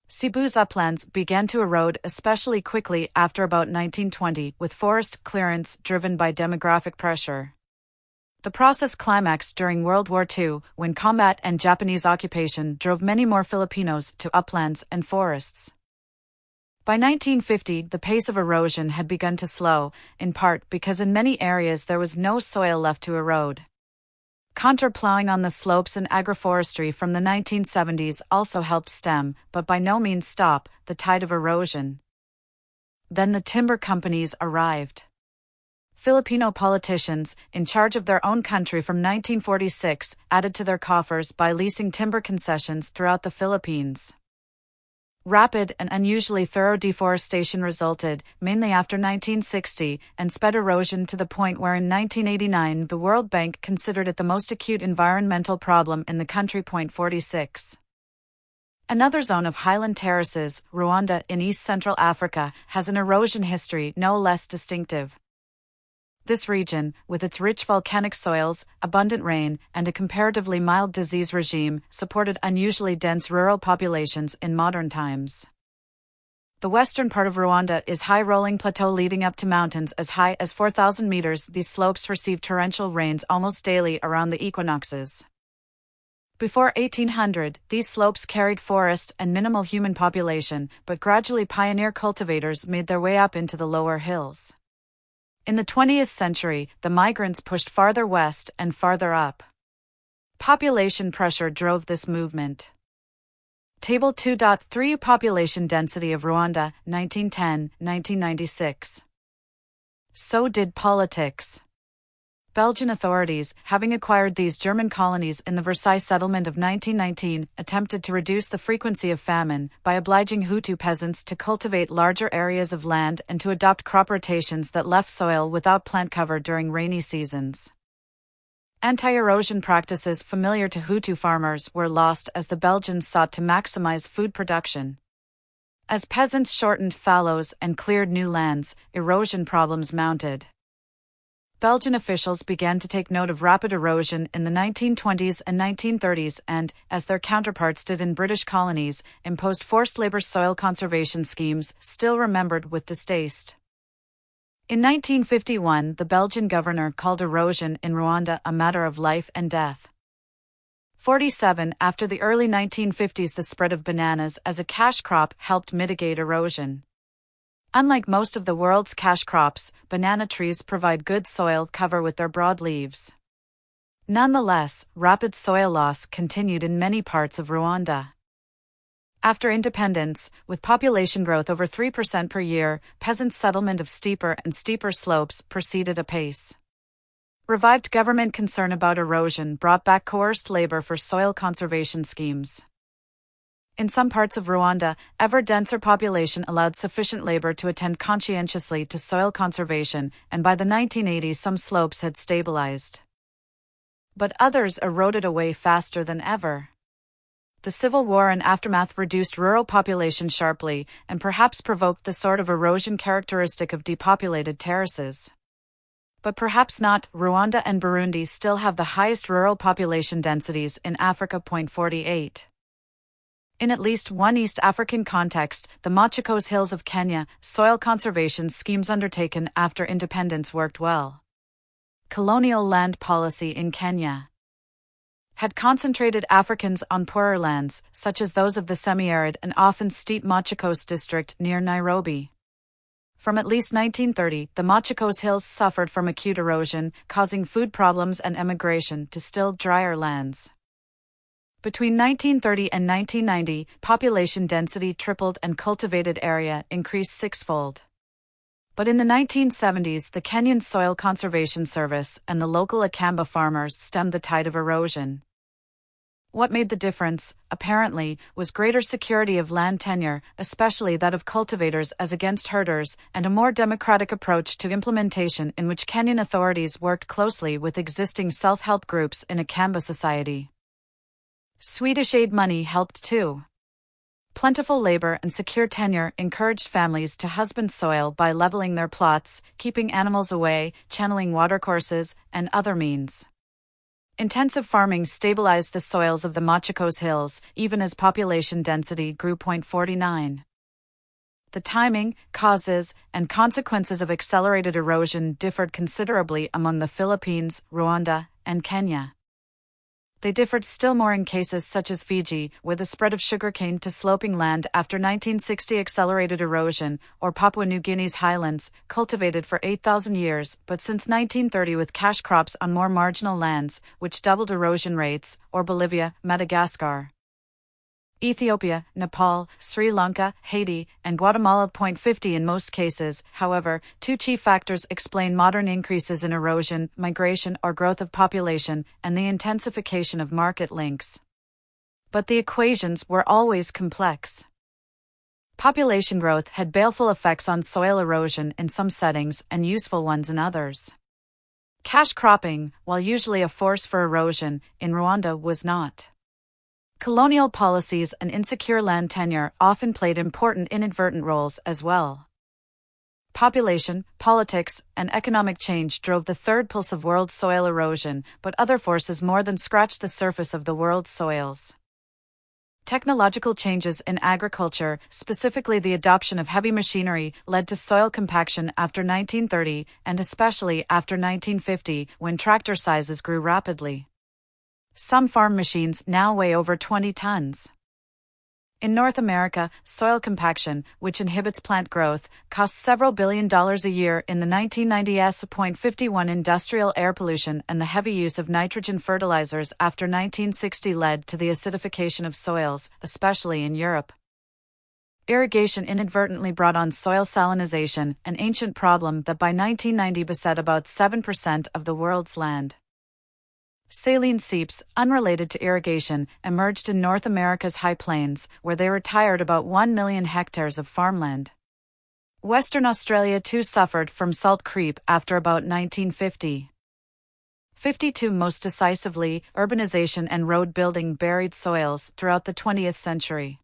Speaker 1: Cebu's uplands began to erode especially quickly after about 1920, with forest clearance driven by demographic pressure. The process climaxed during World War II, when combat and Japanese occupation drove many more Filipinos to uplands and forests. By 1950, the pace of erosion had begun to slow, in part because in many areas there was no soil left to erode. Contour-plowing on the slopes and agroforestry from the 1970s also helped stem, but by no means stop, the tide of erosion. Then the timber companies arrived. Filipino politicians, in charge of their own country from 1946, added to their coffers by leasing timber concessions throughout the Philippines. Rapid and unusually thorough deforestation resulted, mainly after 1960, and sped erosion to the point where in 1989 the World Bank considered it the most acute environmental problem in the country. 46. Another zone of highland terraces, Rwanda in East Central Africa, has an erosion history no less distinctive. This region, with its rich volcanic soils, abundant rain, and a comparatively mild disease regime, supported unusually dense rural populations in modern times. The western part of Rwanda is high-rolling plateau leading up to mountains as high as 4,000 meters. These slopes receive torrential rains almost daily around the equinoxes. Before 1800, these slopes carried forest and minimal human population, but gradually pioneer cultivators made their way up into the lower hills. In the 20th century, the migrants pushed farther west and farther up. Population pressure drove this movement. Table 2.3 Population density of Rwanda, 1910-1996. So did politics. Belgian authorities, having acquired these German colonies in the Versailles settlement of 1919, attempted to reduce the frequency of famine by obliging Hutu peasants to cultivate larger areas of land and to adopt crop rotations that left soil without plant cover during rainy seasons. Anti-erosion practices familiar to Hutu farmers were lost as the Belgians sought to maximize food production. As peasants shortened fallows and cleared new lands, erosion problems mounted. Belgian officials began to take note of rapid erosion in the 1920s and 1930s and, as their counterparts did in British colonies, imposed forced labor soil conservation schemes, still remembered with distaste. In 1951, the Belgian governor called erosion in Rwanda a matter of life and death. 47 After the early 1950s, the spread of bananas as a cash crop helped mitigate erosion. Unlike most of the world's cash crops, banana trees provide good soil cover with their broad leaves. Nonetheless, rapid soil loss continued in many parts of Rwanda. After independence, with population growth over 3% per year, peasant settlement of steeper and steeper slopes proceeded apace. Revived government concern about erosion brought back coerced labor for soil conservation schemes. In some parts of Rwanda, ever denser population allowed sufficient labor to attend conscientiously to soil conservation, and by the 1980s some slopes had stabilized. But others eroded away faster than ever. The Civil War and aftermath reduced rural population sharply, and perhaps provoked the sort of erosion characteristic of depopulated terraces. But perhaps not. Rwanda and Burundi still have the highest rural population densities in Africa. 48. In at least one East African context, the Machakos Hills of Kenya, soil conservation schemes undertaken after independence worked well. Colonial land policy in Kenya had concentrated Africans on poorer lands, such as those of the semi-arid and often steep Machakos district near Nairobi. From at least 1930, the Machakos Hills suffered from acute erosion, causing food problems and emigration to still drier lands. Between 1930 and 1990, population density tripled and cultivated area increased sixfold. But in the 1970s, the Kenyan Soil Conservation Service and the local Akamba farmers stemmed the tide of erosion. What made the difference, apparently, was greater security of land tenure, especially that of cultivators as against herders, and a more democratic approach to implementation in which Kenyan authorities worked closely with existing self-help groups in Akamba society. Swedish aid money helped too. Plentiful labor and secure tenure encouraged families to husband soil by leveling their plots, keeping animals away, channeling watercourses, and other means. Intensive farming stabilized the soils of the Machakos Hills, even as population density grew. 49. The timing, causes, and consequences of accelerated erosion differed considerably among the Philippines, Rwanda, and Kenya. They differed still more in cases such as Fiji, where the spread of sugarcane to sloping land after 1960 accelerated erosion, or Papua New Guinea's highlands, cultivated for 8,000 years, but since 1930 with cash crops on more marginal lands, which doubled erosion rates, or Bolivia, Madagascar, Ethiopia, Nepal, Sri Lanka, Haiti, and Guatemala. 50 in most cases, however, two chief factors explain modern increases in erosion: migration or growth of population, and the intensification of market links. But the equations were always complex. Population growth had baleful effects on soil erosion in some settings and useful ones in others. Cash cropping, while usually a force for erosion, in Rwanda was not. Colonial policies and insecure land tenure often played important inadvertent roles as well. Population, politics, and economic change drove the third pulse of world soil erosion, but other forces more than scratched the surface of the world's soils. Technological changes in agriculture, specifically the adoption of heavy machinery, led to soil compaction after 1930, and especially after 1950, when tractor sizes grew rapidly. Some farm machines now weigh over 20 tons. In North America, soil compaction, which inhibits plant growth, costs several $billion a year in the 1990s. 51 Industrial air pollution and the heavy use of nitrogen fertilizers after 1960 led to the acidification of soils, especially in Europe. Irrigation inadvertently brought on soil salinization, an ancient problem that by 1990 beset about 7% of the world's land. Saline seeps, unrelated to irrigation, emerged in North America's high plains, where they retired about 1 million hectares of farmland. Western Australia too suffered from salt creep after about 1950. 52 Most decisively, urbanization and road building buried soils throughout the 20th century.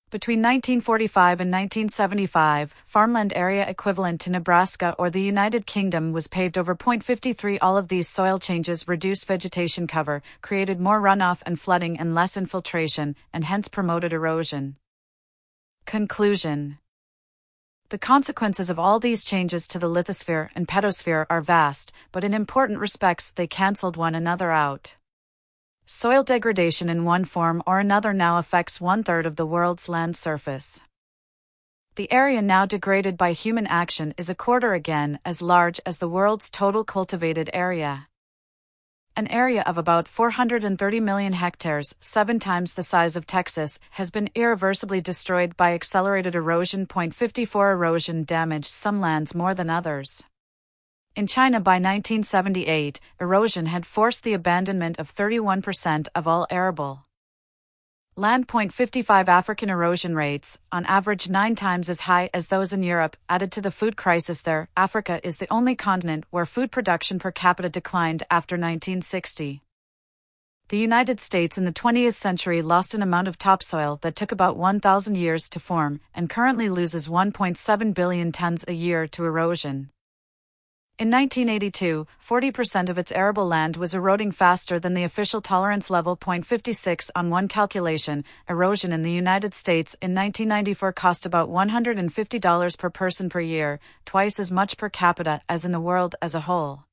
Speaker 1: Between 1945 and 1975, farmland area equivalent to Nebraska or the United Kingdom was paved over. 53 All of these soil changes reduced vegetation cover, created more runoff and flooding and less infiltration, and hence promoted erosion. Conclusion. The consequences of all these changes to the lithosphere and pedosphere are vast, but in important respects they cancelled one another out. Soil degradation in one form or another now affects 1/3 of the world's land surface. The area now degraded by human action is a quarter again as large as the world's total cultivated area. An area of about 430 million hectares, 7 times the size of Texas, has been irreversibly destroyed by accelerated erosion. 54 Erosion damaged some lands more than others. In China by 1978, erosion had forced the abandonment of 31% of all arable land. 55 African erosion rates, on average 9 times as high as those in Europe, added to the food crisis there. Africa is the only continent where food production per capita declined after 1960. The United States in the 20th century lost an amount of topsoil that took about 1,000 years to form, and currently loses 1.7 billion tons a year to erosion. In 1982, 40% of its arable land was eroding faster than the official tolerance level. 56 On one calculation, erosion in the United States in 1994 cost about $150 per person per year, twice as much per capita as in the world as a whole.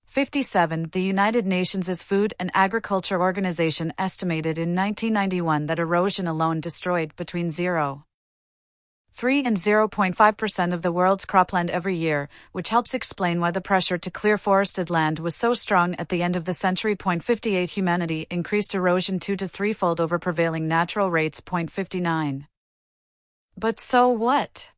Speaker 1: 57 The United Nations' Food and Agriculture Organization estimated in 1991 that erosion alone destroyed between 0. 3 and 0.5% of the world's cropland every year, which helps explain why the pressure to clear forested land was so strong at the end of the century. 58 Humanity increased erosion 2 to 3-fold over prevailing natural rates. 59. But so what?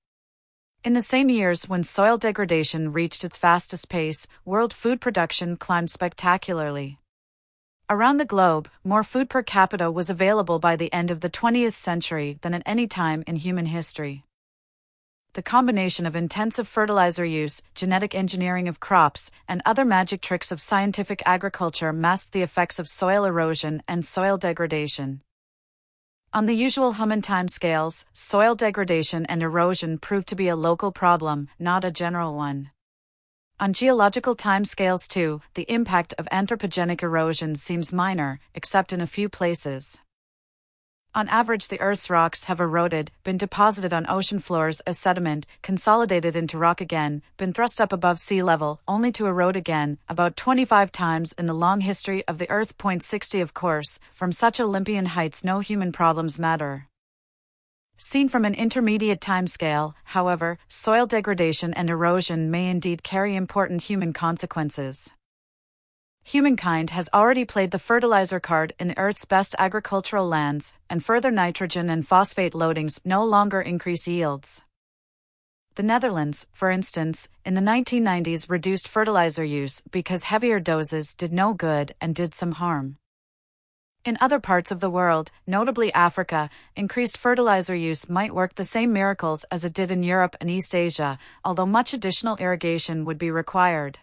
Speaker 1: In the same years when soil degradation reached its fastest pace, world food production climbed spectacularly. Around the globe, more food per capita was available by the end of the 20th century than at any time in human history. The combination of intensive fertilizer use, genetic engineering of crops, and other magic tricks of scientific agriculture masked the effects of soil erosion and soil degradation. On the usual human timescales, soil degradation and erosion proved to be a local problem, not a general one. On geological timescales too, the impact of anthropogenic erosion seems minor, except in a few places. On average, the Earth's rocks have eroded, been deposited on ocean floors as sediment, consolidated into rock again, been thrust up above sea level, only to erode again, about 25 times in the long history of the Earth. 60. Of course, from such Olympian heights no human problems matter. Seen from an intermediate timescale, however, soil degradation and erosion may indeed carry important human consequences. Humankind has already played the fertilizer card in the Earth's best agricultural lands, and further nitrogen and phosphate loadings no longer increase yields. The Netherlands, for instance, in the 1990s reduced fertilizer use because heavier doses did no good and did some harm. In other parts of the world, notably Africa, increased fertilizer use might work the same miracles as it did in Europe and East Asia, although much additional irrigation would be required.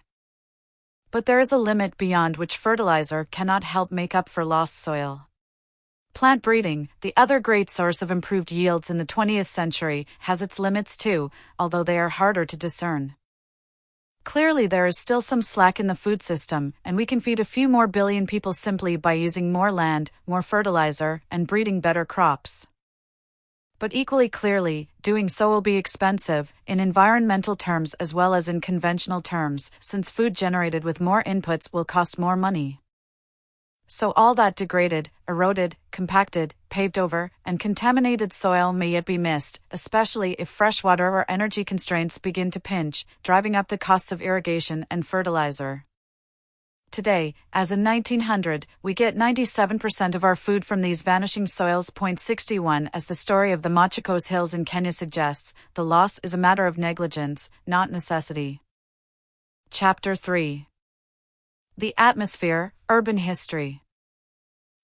Speaker 1: But there is a limit beyond which fertilizer cannot help make up for lost soil. Plant breeding, the other great source of improved yields in the 20th century, has its limits too, although they are harder to discern. Clearly there is still some slack in the food system, and we can feed a few more billion people simply by using more land, more fertilizer, and breeding better crops. But equally clearly, doing so will be expensive, in environmental terms as well as in conventional terms, since food generated with more inputs will cost more money. So all that degraded, eroded, compacted, paved over, and contaminated soil may yet be missed, especially if freshwater or energy constraints begin to pinch, driving up the costs of irrigation and fertilizer. Today, as in 1900, we get 97% of our food from these vanishing soils. 61. As the story of the Machakos Hills in Kenya suggests, the loss is a matter of negligence, not necessity. Chapter 3. The Atmosphere, Urban History.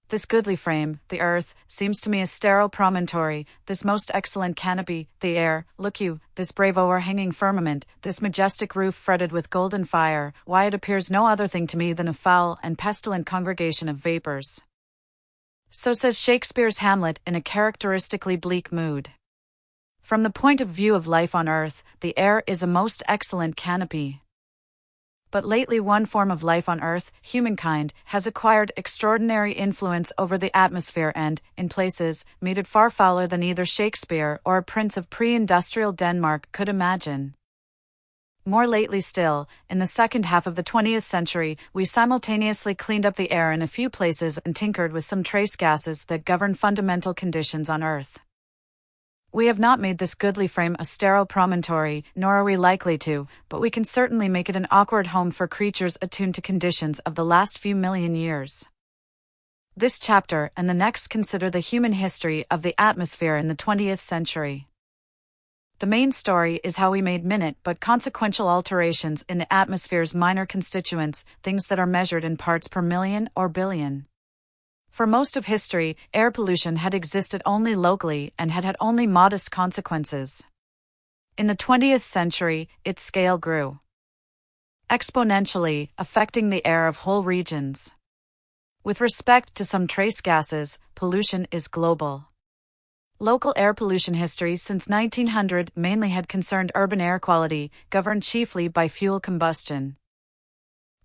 Speaker 1: This goodly frame, the earth, seems to me a sterile promontory, this most excellent canopy, the air, look you, this brave o'erhanging firmament, this majestic roof fretted with golden fire, why it appears no other thing to me than a foul and pestilent congregation of vapors. So says Shakespeare's Hamlet in a characteristically bleak mood. From the point of view of life on earth, the air is a most excellent canopy. But lately one form of life on Earth, humankind, has acquired extraordinary influence over the atmosphere and, in places, made it far fouler than either Shakespeare or a prince of pre-industrial Denmark could imagine. More lately still, in the second half of the 20th century, we simultaneously cleaned up the air in a few places and tinkered with some trace gases that govern fundamental conditions on Earth. We have not made this goodly frame a sterile promontory, nor are we likely to, but we can certainly make it an awkward home for creatures attuned to conditions of the last few million years. This chapter and the next consider the human history of the atmosphere in the 20th century. The main story is how we made minute but consequential alterations in the atmosphere's minor constituents, things that are measured in parts per million or billion. For most of history, air pollution had existed only locally and had only modest consequences. In the 20th century, its scale grew exponentially, affecting the air of whole regions. With respect to some trace gases, pollution is global. Local air pollution history since 1900 mainly had concerned urban air quality, governed chiefly by fuel combustion.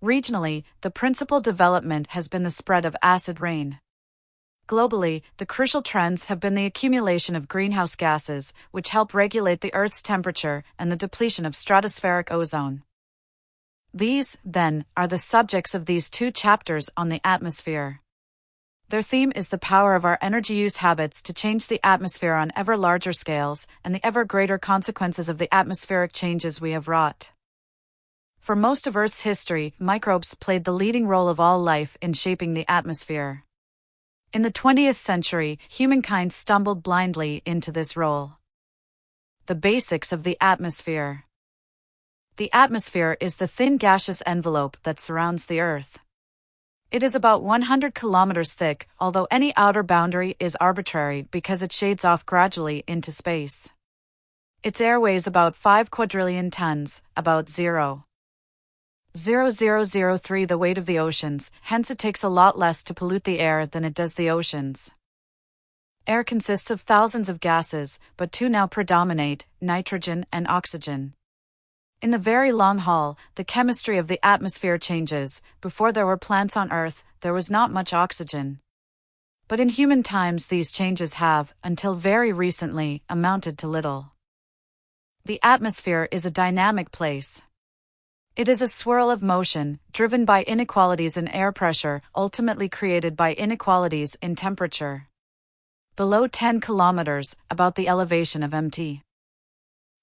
Speaker 1: Regionally, the principal development has been the spread of acid rain. Globally, the crucial trends have been the accumulation of greenhouse gases, which help regulate the Earth's temperature, and the depletion of stratospheric ozone. These, then, are the subjects of these two chapters on the atmosphere. Their theme is the power of our energy use habits to change the atmosphere on ever larger scales and the ever greater consequences of the atmospheric changes we have wrought. For most of Earth's history, microbes played the leading role of all life in shaping the atmosphere. In the 20th century, humankind stumbled blindly into this role. The basics of the atmosphere. The atmosphere is the thin gaseous envelope that surrounds the Earth. It is about 100 kilometers thick, although any outer boundary is arbitrary because it shades off gradually into space. Its air weighs about 5 quadrillion tons, about 0.0003 the weight of the oceans, hence it takes a lot less to pollute the air than it does the oceans. Air consists of thousands of gases, but two now predominate, nitrogen and oxygen. In the very long haul, the chemistry of the atmosphere changes. Before there were plants on Earth, there was not much oxygen. But in human times these changes have, until very recently, amounted to little. The atmosphere is a dynamic place. It is a swirl of motion, driven by inequalities in air pressure, ultimately created by inequalities in temperature. Below 10 kilometers, about the elevation of Mt.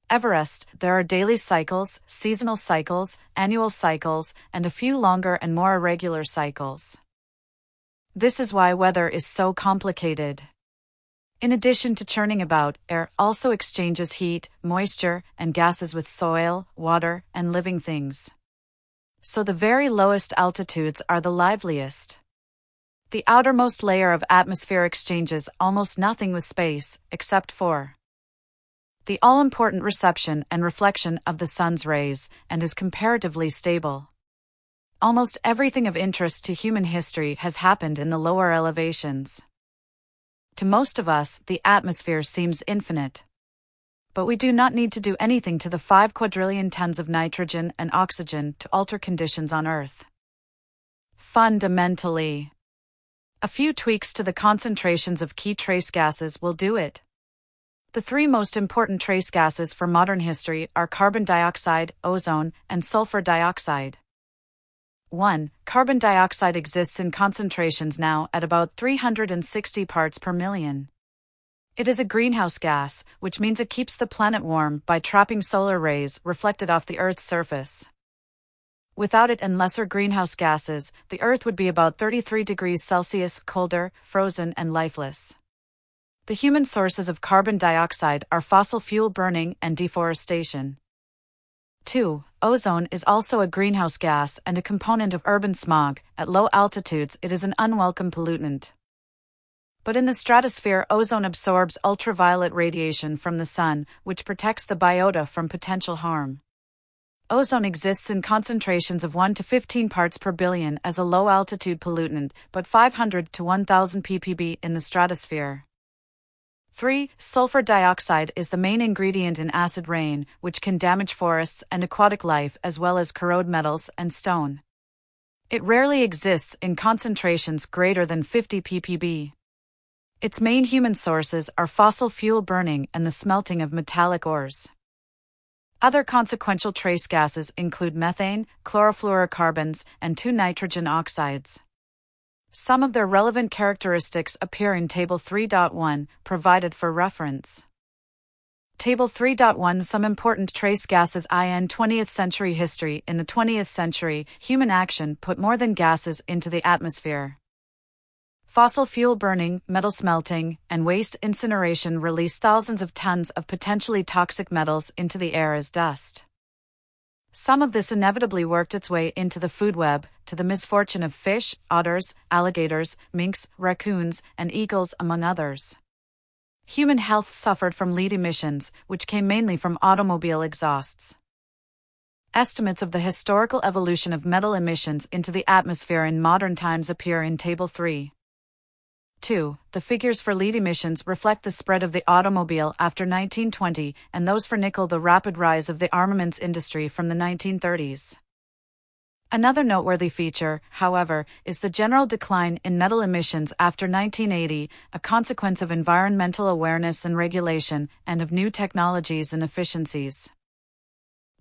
Speaker 1: Everest, there are daily cycles, seasonal cycles, annual cycles, and a few longer and more irregular cycles. This is why weather is so complicated. In addition to churning about, air also exchanges heat, moisture, and gases with soil, water, and living things. So the very lowest altitudes are the liveliest. The outermost layer of atmosphere exchanges almost nothing with space, except for the all-important reception and reflection of the sun's rays, and is comparatively stable. Almost everything of interest to human history has happened in the lower elevations. To most of us, the atmosphere seems infinite. But we do not need to do anything to the 5 quadrillion tons of nitrogen and oxygen to alter conditions on Earth. Fundamentally, a few tweaks to the concentrations of key trace gases will do it. The three most important trace gases for modern history are carbon dioxide, ozone, and sulfur dioxide. 1. Carbon dioxide exists in concentrations now at about 360 parts per million. It is a greenhouse gas, which means it keeps the planet warm by trapping solar rays reflected off the Earth's surface. Without it and lesser greenhouse gases, the Earth would be about 33 degrees Celsius colder, frozen, and lifeless. The human sources of carbon dioxide are fossil fuel burning and deforestation. 2. Ozone is also a greenhouse gas and a component of urban smog. At low altitudes, it is an unwelcome pollutant. But in the stratosphere, ozone absorbs ultraviolet radiation from the sun, which protects the biota from potential harm. Ozone exists in concentrations of 1 to 15 parts per billion as a low-altitude pollutant, but 500 to 1,000 ppb in the stratosphere. 3. Sulfur dioxide is the main ingredient in acid rain, which can damage forests and aquatic life as well as corrode metals and stone. It rarely exists in concentrations greater than 50 ppb. Its main human sources are fossil fuel burning and the smelting of metallic ores. Other consequential trace gases include methane, chlorofluorocarbons, and 2 nitrogen oxides. Some of their relevant characteristics appear in Table 3.1, provided for reference. Table 3.1 Some important trace gases in 20th century history. In the 20th century, human action put more than gases into the atmosphere. Fossil fuel burning, metal smelting, and waste incineration release thousands of tons of potentially toxic metals into the air as dust. Some of this inevitably worked its way into the food web, to the misfortune of fish, otters, alligators, minks, raccoons, and eagles, among others. Human health suffered from lead emissions, which came mainly from automobile exhausts. Estimates of the historical evolution of metal emissions into the atmosphere in modern times appear in Table 3. 2. The figures for lead emissions reflect the spread of the automobile after 1920, and those for nickel the rapid rise of the armaments industry from the 1930s. Another noteworthy feature, however, is the general decline in metal emissions after 1980, a consequence of environmental awareness and regulation, and of new technologies and efficiencies.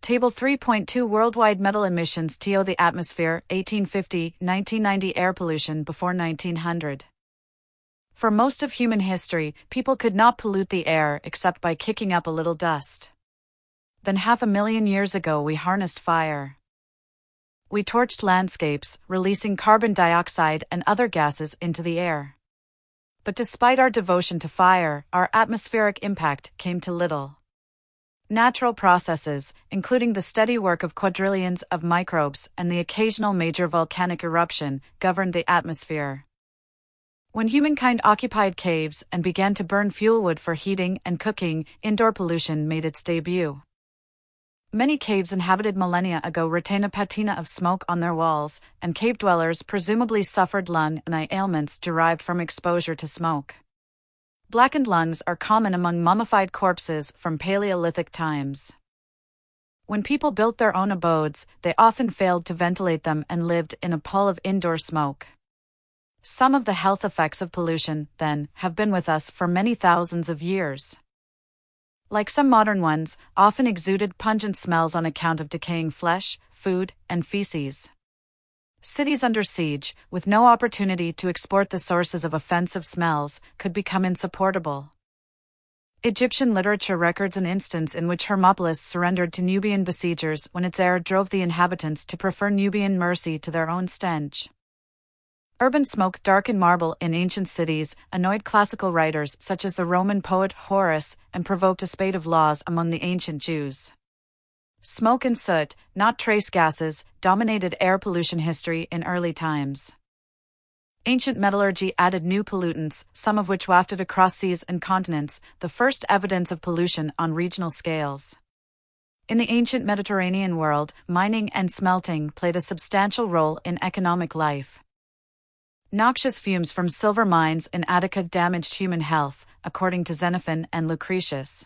Speaker 1: Table 3.2 Worldwide metal emissions to the atmosphere, 1850, 1990 air pollution before 1900. For most of human history, people could not pollute the air except by kicking up a little dust. Then 500,000 years ago we harnessed fire. We torched landscapes, releasing carbon dioxide and other gases into the air. But despite our devotion to fire, our atmospheric impact came to little. Natural processes, including the steady work of quadrillions of microbes and the occasional major volcanic eruption, governed the atmosphere. When humankind occupied caves and began to burn fuel wood for heating and cooking, indoor pollution made its debut. Many caves inhabited millennia ago retain a patina of smoke on their walls, and cave dwellers presumably suffered lung and eye ailments derived from exposure to smoke. Blackened lungs are common among mummified corpses from Paleolithic times. When people built their own abodes, they often failed to ventilate them and lived in a pall of indoor smoke. Some of the health effects of pollution, then, have been with us for many thousands of years. Like some modern ones, often exuded pungent smells on account of decaying flesh, food, and feces. Cities under siege, with no opportunity to export the sources of offensive smells, could become insupportable. Egyptian literature records an instance in which Hermopolis surrendered to Nubian besiegers when its air drove the inhabitants to prefer Nubian mercy to their own stench. Urban smoke darkened marble in ancient cities, annoyed classical writers such as the Roman poet Horace, and provoked a spate of laws among the ancient Jews. Smoke and soot, not trace gases, dominated air pollution history in early times. Ancient metallurgy added new pollutants, some of which wafted across seas and continents, the first evidence of pollution on regional scales. In the ancient Mediterranean world, mining and smelting played a substantial role in economic life. Noxious fumes from silver mines in Attica damaged human health, according to Xenophon and Lucretius.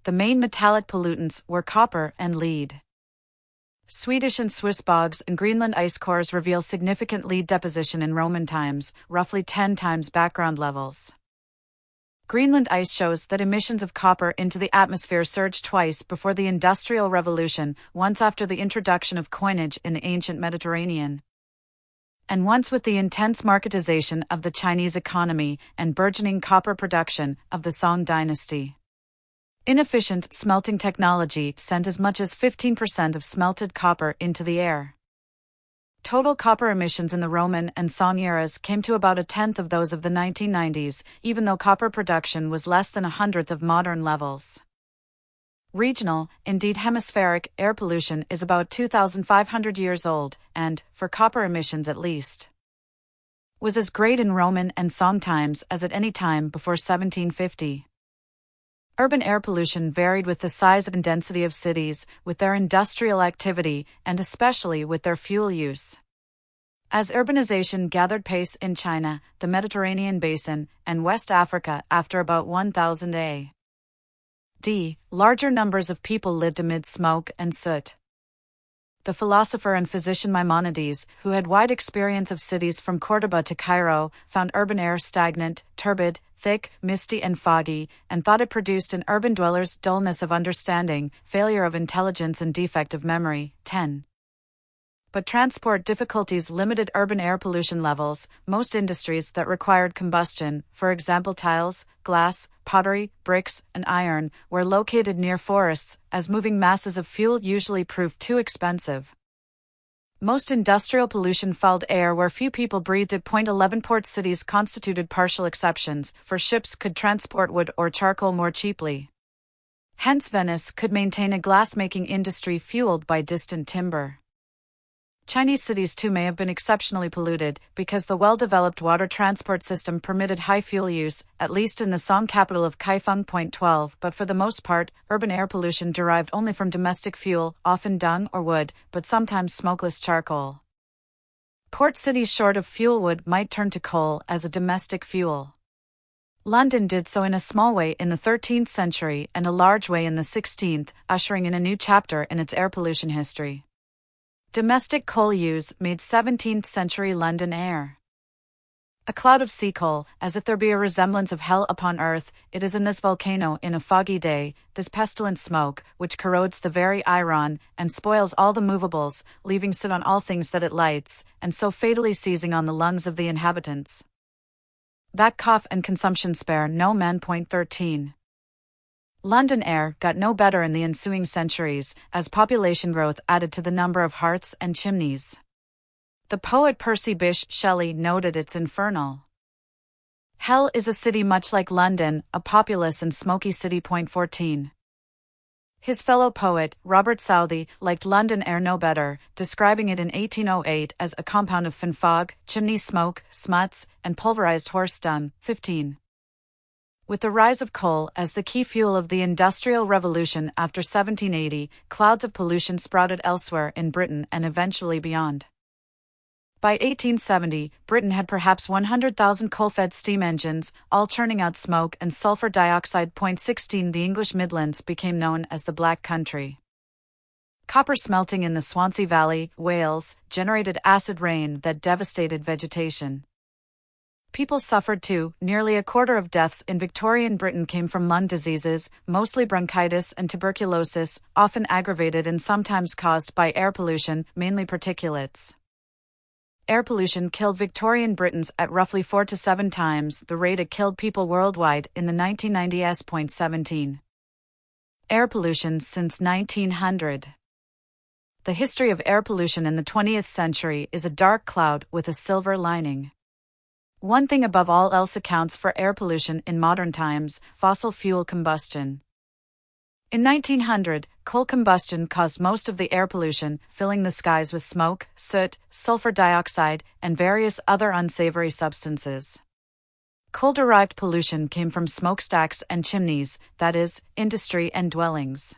Speaker 1: The main metallic pollutants were copper and lead. Swedish and Swiss bogs and Greenland ice cores reveal significant lead deposition in Roman times, roughly 10 times background levels. Greenland ice shows that emissions of copper into the atmosphere surged twice before the Industrial Revolution, once after the introduction of coinage in the ancient Mediterranean, and once with the intense marketization of the Chinese economy and burgeoning copper production of the Song dynasty. Inefficient smelting technology sent as much as 15% of smelted copper into the air. Total copper emissions in the Roman and Song eras came to about a tenth of those of the 1990s, even though copper production was less than a hundredth of modern levels. Regional, indeed hemispheric, air pollution is about 2,500 years old, and, for copper emissions at least, was as great in Roman and Song times as at any time before 1750. Urban air pollution varied with the size and density of cities, with their industrial activity, and especially with their fuel use. As urbanization gathered pace in China, the Mediterranean basin, and West Africa after about 1000 A. D. larger numbers of people lived amid smoke and soot. The philosopher and physician Maimonides, who had wide experience of cities from Cordoba to Cairo, found urban air stagnant, turbid, thick, misty and foggy, and thought it produced in urban dwellers dullness of understanding, failure of intelligence and defect of memory. 10. But transport difficulties limited urban air pollution levels. Most industries that required combustion, for example tiles, glass, pottery, bricks, and iron, were located near forests, as moving masses of fuel usually proved too expensive. Most industrial pollution fouled air where few people breathed at. 11 Port cities constituted partial exceptions, for ships could transport wood or charcoal more cheaply. Hence Venice could maintain a glass-making industry fueled by distant timber. Chinese cities too may have been exceptionally polluted, because the well-developed water transport system permitted high fuel use, at least in the Song capital of Kaifeng. 12, but for the most part, urban air pollution derived only from domestic fuel, often dung or wood, but sometimes smokeless charcoal. Port cities short of fuel wood might turn to coal as a domestic fuel. London did so in a small way in the 13th century and a large way in the 16th, ushering in a new chapter in its air pollution history. Domestic coal use made 17th century London air a cloud of sea coal, as if there be a resemblance of hell upon earth. It is in this volcano in a foggy day, this pestilent smoke, which corrodes the very iron, and spoils all the movables, leaving soot on all things that it lights, and so fatally seizing on the lungs of the inhabitants. That cough and consumption spare no man. 13. London air got no better in the ensuing centuries, as population growth added to the number of hearths and chimneys. The poet Percy Bysshe Shelley noted its infernal hell is a city much like London, a populous and smoky city. 14. His fellow poet, Robert Southey, liked London air no better, describing it in 1808 as a compound of fen fog, chimney smoke, smuts, and pulverized horse dung. 15. With the rise of coal as the key fuel of the Industrial Revolution after 1780, clouds of pollution sprouted elsewhere in Britain and eventually beyond. By 1870, Britain had perhaps 100,000 coal-fed steam engines, all churning out smoke and sulfur dioxide. 16. The English Midlands became known as the Black Country. Copper smelting in the Swansea Valley, Wales, generated acid rain that devastated vegetation. People suffered too. Nearly a quarter of deaths in Victorian Britain came from lung diseases, mostly bronchitis and tuberculosis, often aggravated and sometimes caused by air pollution, mainly particulates. Air pollution killed Victorian Britons at roughly 4 to 7 times the rate it killed people worldwide in the 1990s. 17. Air pollution since 1900. The history of air pollution in the 20th century is a dark cloud with a silver lining. One thing above all else accounts for air pollution in modern times: fossil fuel combustion. In 1900, coal combustion caused most of the air pollution, filling the skies with smoke, soot, sulfur dioxide, and various other unsavory substances. Coal-derived pollution came from smokestacks and chimneys, that is, industry and dwellings.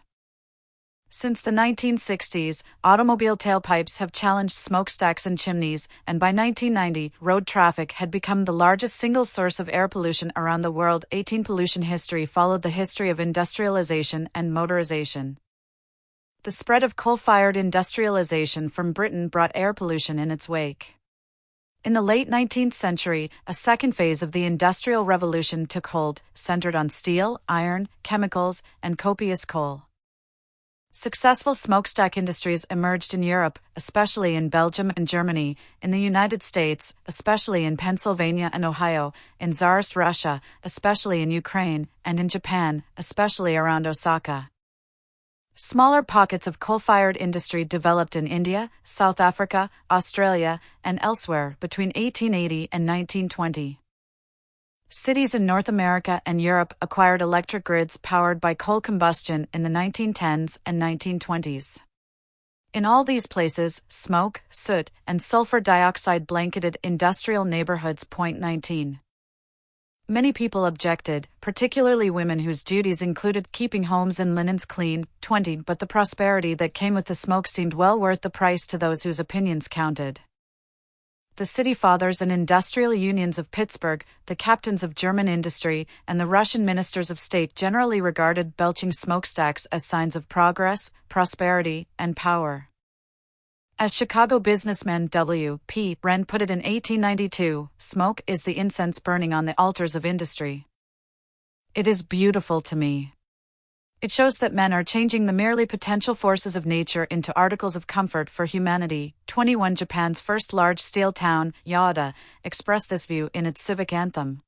Speaker 1: Since the 1960s, automobile tailpipes have challenged smokestacks and chimneys, and by 1990, road traffic had become the largest single source of air pollution around the world. 18. Pollution history followed the history of industrialization and motorization. The spread of coal-fired industrialization from Britain brought air pollution in its wake. In the late 19th century, a second phase of the Industrial Revolution took hold, centered on steel, iron, chemicals, and copious coal. Successful smokestack industries emerged in Europe, especially in Belgium and Germany, in the United States, especially in Pennsylvania and Ohio, in Tsarist Russia, especially in Ukraine, and in Japan, especially around Osaka. Smaller pockets of coal-fired industry developed in India, South Africa, Australia, and elsewhere between 1880 and 1920. Cities in North America and Europe acquired electric grids powered by coal combustion in the 1910s and 1920s. In all these places, smoke, soot, and sulfur dioxide blanketed industrial neighborhoods. 19. Many people objected, particularly women whose duties included keeping homes and linens clean. 20. But the prosperity that came with the smoke seemed well worth the price to those whose opinions counted. The city fathers and industrial unions of Pittsburgh, the captains of German industry, and the Russian ministers of state generally regarded belching smokestacks as signs of progress, prosperity, and power. As Chicago businessman W. P. Wren put it in 1892, smoke is the incense burning on the altars of industry. It is beautiful to me. It shows that men are changing the merely potential forces of nature into articles of comfort for humanity. 21. Japan's first large steel town, Yada, expressed this view in its civic anthem.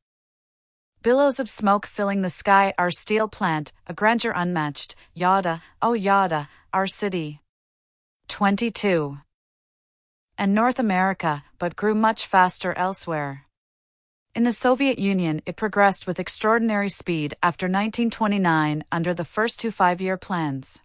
Speaker 1: Billows of smoke filling the sky, our steel plant, a grandeur unmatched. Yada, oh Yada, our city. 22. And North America, but grew much faster elsewhere. In the Soviet Union, it progressed with extraordinary speed after 1929 under the first 2 5-year plans.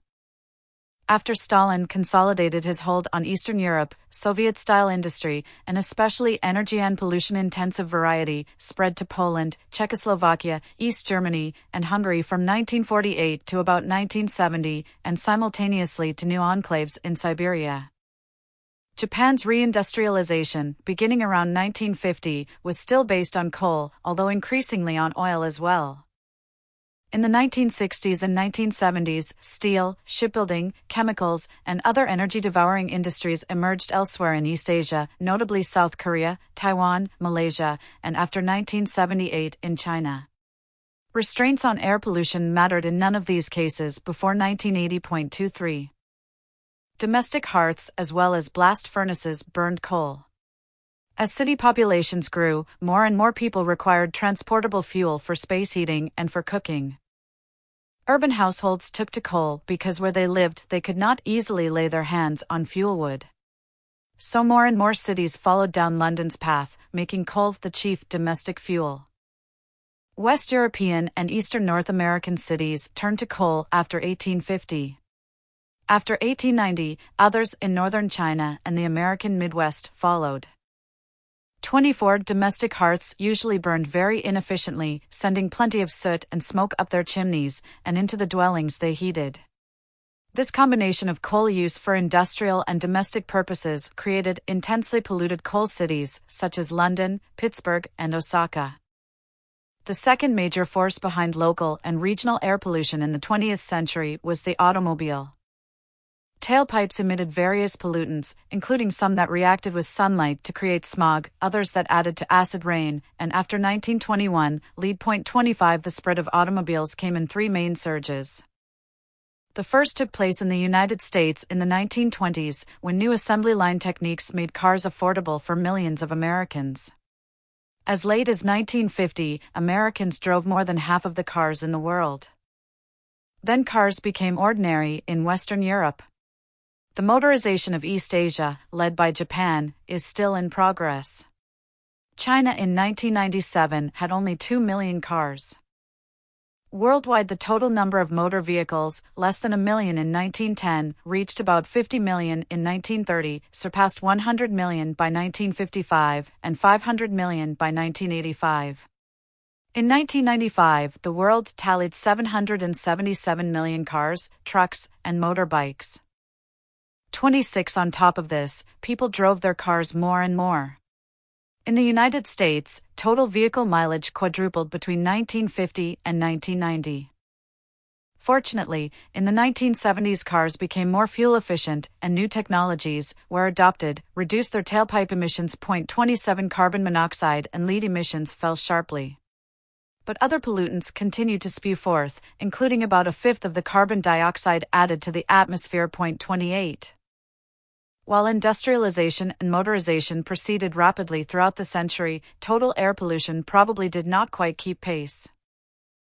Speaker 1: After Stalin consolidated his hold on Eastern Europe, Soviet-style industry, and especially energy and pollution-intensive variety, spread to Poland, Czechoslovakia, East Germany, and Hungary from 1948 to about 1970, and simultaneously to new enclaves in Siberia. Japan's reindustrialization, beginning around 1950, was still based on coal, although increasingly on oil as well. In the 1960s and 1970s, steel, shipbuilding, chemicals, and other energy-devouring industries emerged elsewhere in East Asia, notably South Korea, Taiwan, Malaysia, and after 1978 in China. Restraints on air pollution mattered in none of these cases before . Domestic hearths as well as blast furnaces burned coal. As city populations grew, more and more people required transportable fuel for space heating and for cooking. Urban households took to coal because where they lived they could not easily lay their hands on fuel wood. So more and more cities followed down London's path, making coal the chief domestic fuel. West European and Eastern North American cities turned to coal after 1850. After 1890, others in northern China and the American Midwest followed. 24 domestic hearths usually burned very inefficiently, sending plenty of soot and smoke up their chimneys and into the dwellings they heated. This combination of coal use for industrial and domestic purposes created intensely polluted coal cities such as London, Pittsburgh, and Osaka. The second major force behind local and regional air pollution in the 20th century was the automobile. Tailpipes emitted various pollutants, including some that reacted with sunlight to create smog, others that added to acid rain, and after 1921, lead .25 the spread of automobiles came in three main surges. The first took place in the United States in the 1920s, when new assembly line techniques made cars affordable for millions of Americans. As late as 1950, Americans drove more than half of the cars in the world. Then cars became ordinary in Western Europe. The motorization of East Asia, led by Japan, is still in progress. China in 1997 had only 2 million cars. Worldwide, the total number of motor vehicles, less than 1 million in 1910, reached about 50 million in 1930, surpassed 100 million by 1955, and 500 million by 1985. In 1995, the world tallied 777 million cars, trucks, and motorbikes. 26 on top of this, people drove their cars more and more. In the United States, total vehicle mileage quadrupled between 1950 and 1990. Fortunately, in the 1970s cars became more fuel efficient and new technologies, where adopted, reduced their tailpipe emissions. 27 carbon monoxide and lead emissions fell sharply. But other pollutants continued to spew forth, including about a fifth of the carbon dioxide added to the atmosphere. 28. While industrialization and motorization proceeded rapidly throughout the century, total air pollution probably did not quite keep pace.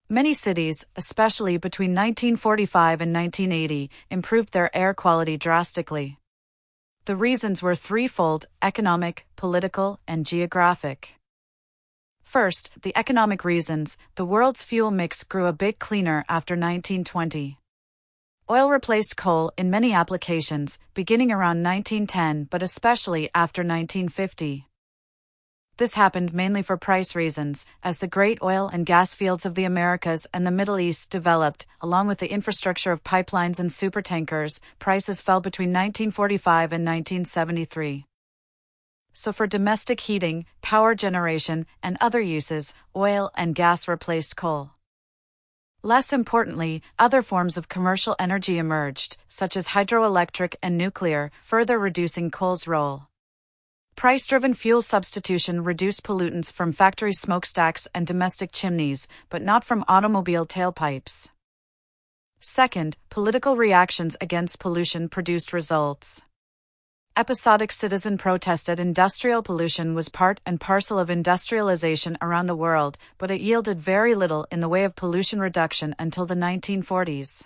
Speaker 1: Many cities, especially between 1945 and 1980, improved their air quality drastically. The reasons were threefold: economic, political, and geographic. First, the economic reasons. The world's fuel mix grew a bit cleaner after 1920. Oil replaced coal in many applications, beginning around 1910 but especially after 1950. This happened mainly for price reasons. As the great oil and gas fields of the Americas and the Middle East developed, along with the infrastructure of pipelines and supertankers, prices fell between 1945 and 1973. So for domestic heating, power generation, and other uses, oil and gas replaced coal. Less importantly, other forms of commercial energy emerged, such as hydroelectric and nuclear, further reducing coal's role. Price-driven fuel substitution reduced pollutants from factory smokestacks and domestic chimneys, but not from automobile tailpipes. Second, political reactions against pollution produced results. Episodic citizen protest at industrial pollution was part and parcel of industrialization around the world, but it yielded very little in the way of pollution reduction until the 1940s.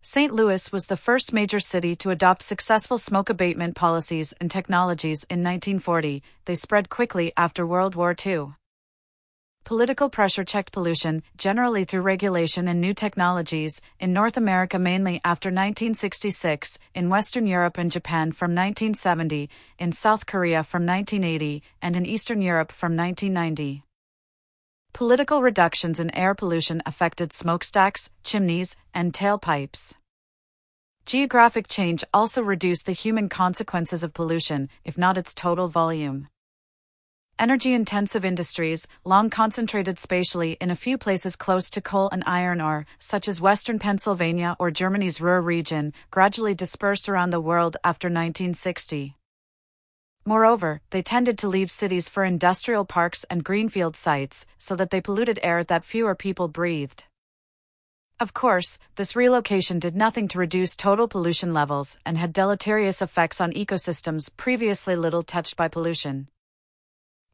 Speaker 1: St. Louis was the first major city to adopt successful smoke abatement policies and technologies in 1940. They spread quickly after World War II. Political pressure checked pollution, generally through regulation and new technologies, in North America mainly after 1966, in Western Europe and Japan from 1970, in South Korea from 1980, and in Eastern Europe from 1990. Political reductions in air pollution affected smokestacks, chimneys, and tailpipes. Geographic change also reduced the human consequences of pollution, if not its total volume. Energy-intensive industries, long concentrated spatially in a few places close to coal and iron ore, such as western Pennsylvania or Germany's Ruhr region, gradually dispersed around the world after 1960. Moreover, they tended to leave cities for industrial parks and greenfield sites, so that they polluted air that fewer people breathed. Of course, this relocation did nothing to reduce total pollution levels and had deleterious effects on ecosystems previously little touched by pollution.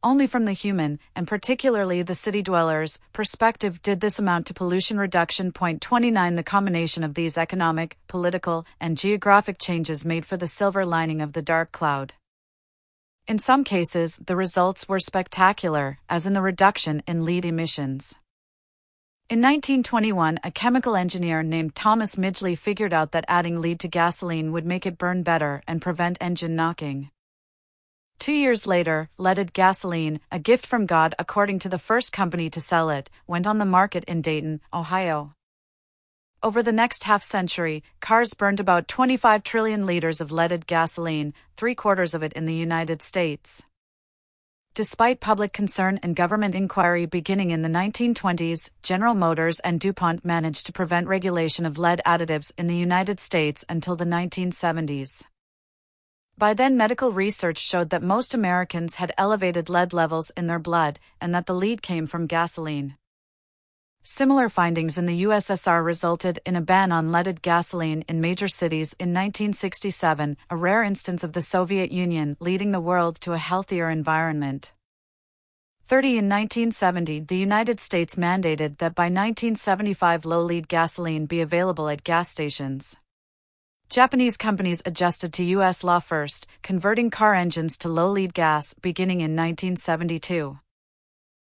Speaker 1: Only from the human, and particularly the city dwellers, perspective did this amount to pollution reduction. Point 29. The combination of these economic, political, and geographic changes made for the silver lining of the dark cloud. In some cases, the results were spectacular, as in the reduction in lead emissions. In 1921, a chemical engineer named Thomas Midgley figured out that adding lead to gasoline would make it burn better and prevent engine knocking. 2 years later, leaded gasoline, a gift from God according to the first company to sell it, went on the market in Dayton, Ohio. Over the next half-century, cars burned about 25 trillion liters of leaded gasoline, 3/4 of it in the United States. Despite public concern and government inquiry beginning in the 1920s, General Motors and DuPont managed to prevent regulation of lead additives in the United States until the 1970s. By then, medical research showed that most Americans had elevated lead levels in their blood, and that the lead came from gasoline. Similar findings in the USSR resulted in a ban on leaded gasoline in major cities in 1967, a rare instance of the Soviet Union leading the world to a healthier environment. 30. In 1970, the United States mandated that by 1975 low-lead gasoline be available at gas stations. Japanese companies adjusted to U.S. law first, converting car engines to low-lead gas beginning in 1972.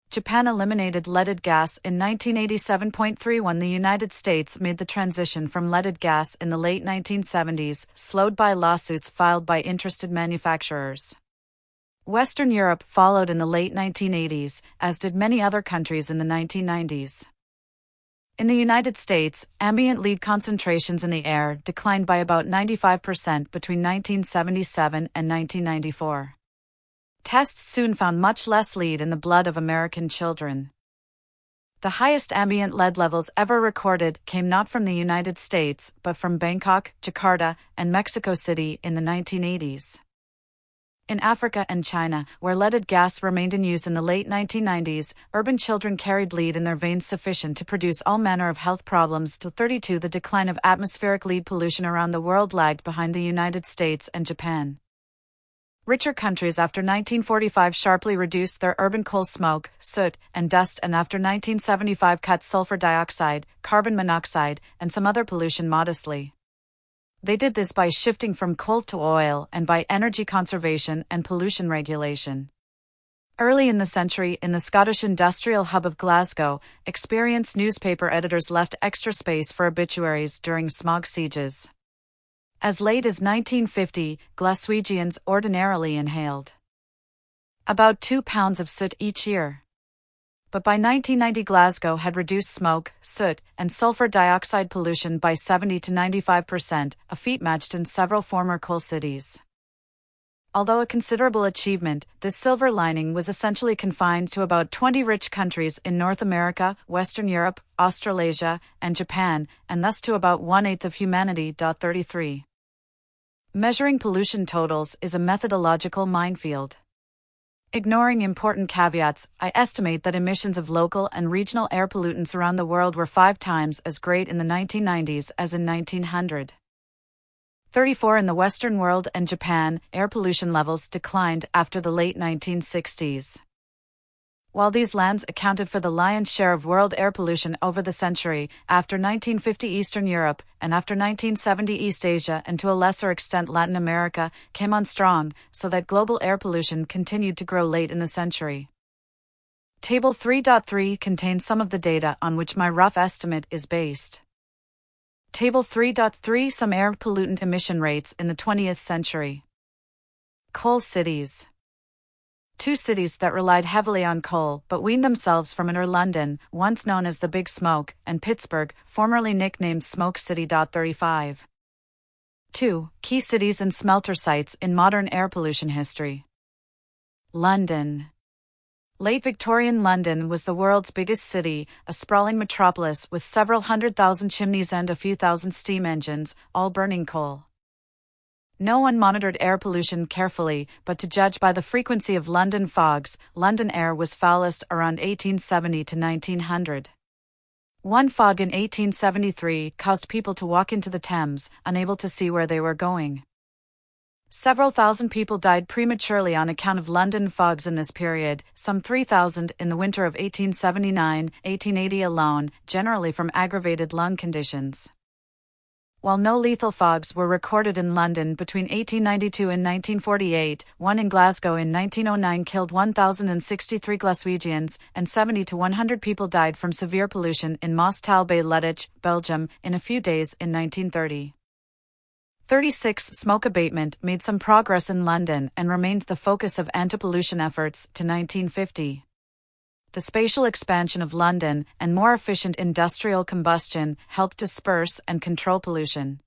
Speaker 1: Japan eliminated leaded gas in 1987.31. The United States made the transition from leaded gas in the late 1970s, slowed by lawsuits filed by interested manufacturers. Western Europe followed in the late 1980s, as did many other countries in the 1990s. In the United States, ambient lead concentrations in the air declined by about 95% between 1977 and 1994. Tests soon found much less lead in the blood of American children. The highest ambient lead levels ever recorded came not from the United States, but from Bangkok, Jakarta, and Mexico City in the 1980s. In Africa and China, where leaded gas remained in use in the late 1990s, urban children carried lead in their veins sufficient to produce all manner of health problems. Till 32. The decline of atmospheric lead pollution around the world lagged behind the United States and Japan. Richer countries after 1945 sharply reduced their urban coal smoke, soot, and dust, and after 1975 cut sulfur dioxide, carbon monoxide, and some other pollution modestly. They did this by shifting from coal to oil and by energy conservation and pollution regulation. Early in the century, in the Scottish industrial hub of Glasgow, experienced newspaper editors left extra space for obituaries during smog sieges. As late as 1950, Glaswegians ordinarily inhaled about 2 pounds of soot each year. But by 1990, Glasgow had reduced smoke, soot, and sulfur dioxide pollution by 70 to 95%, a feat matched in several former coal cities. Although a considerable achievement, this silver lining was essentially confined to about 20 rich countries in North America, Western Europe, Australasia, and Japan, and thus to about 1/8 of humanity. 33. Measuring pollution totals is a methodological minefield. Ignoring important caveats, I estimate that emissions of local and regional air pollutants around the world were 5 times as great in the 1990s as in 1900. 34. In the Western world and Japan, air pollution levels declined after the late 1960s. While these lands accounted for the lion's share of world air pollution over the century, after 1950 Eastern Europe, and after 1970 East Asia and to a lesser extent Latin America, came on strong, so that global air pollution continued to grow late in the century. Table 3.3 contains some of the data on which my rough estimate is based. Table 3.3 Some air pollutant emission rates in the 20th century. Coal cities. 2 cities that relied heavily on coal but weaned themselves from it are London, once known as the Big Smoke, and Pittsburgh, formerly nicknamed Smoke City. 35. 2. Key cities and smelter sites in modern air pollution history. London. Late Victorian London was the world's biggest city, a sprawling metropolis with several 100,000 chimneys and a few thousand steam engines, all burning coal. No one monitored air pollution carefully, but to judge by the frequency of London fogs, London air was foulest around 1870 to 1900. One fog in 1873 caused people to walk into the Thames, unable to see where they were going. Several thousand people died prematurely on account of London fogs in this period, some 3,000 in the winter of 1879-1880 alone, generally from aggravated lung conditions. While no lethal fogs were recorded in London between 1892 and 1948, one in Glasgow in 1909 killed 1,063 Glaswegians, and 70 to 100 people died from severe pollution in Moostalbay-le-Duc, Belgium, in a few days in 1930. 36 Smoke abatement made some progress in London and remained the focus of anti-pollution efforts to 1950. The spatial expansion of London and more efficient industrial combustion helped disperse and control pollution.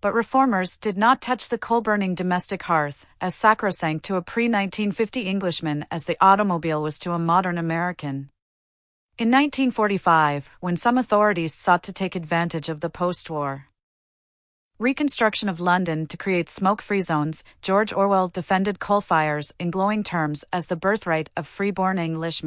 Speaker 1: But reformers did not touch the coal-burning domestic hearth, as sacrosanct to a pre-1950 Englishman as the automobile was to a modern American. In 1945, when some authorities sought to take advantage of the post-war reconstruction of London to create smoke-free zones, George Orwell defended coal fires in glowing terms as the birthright of free-born Englishmen.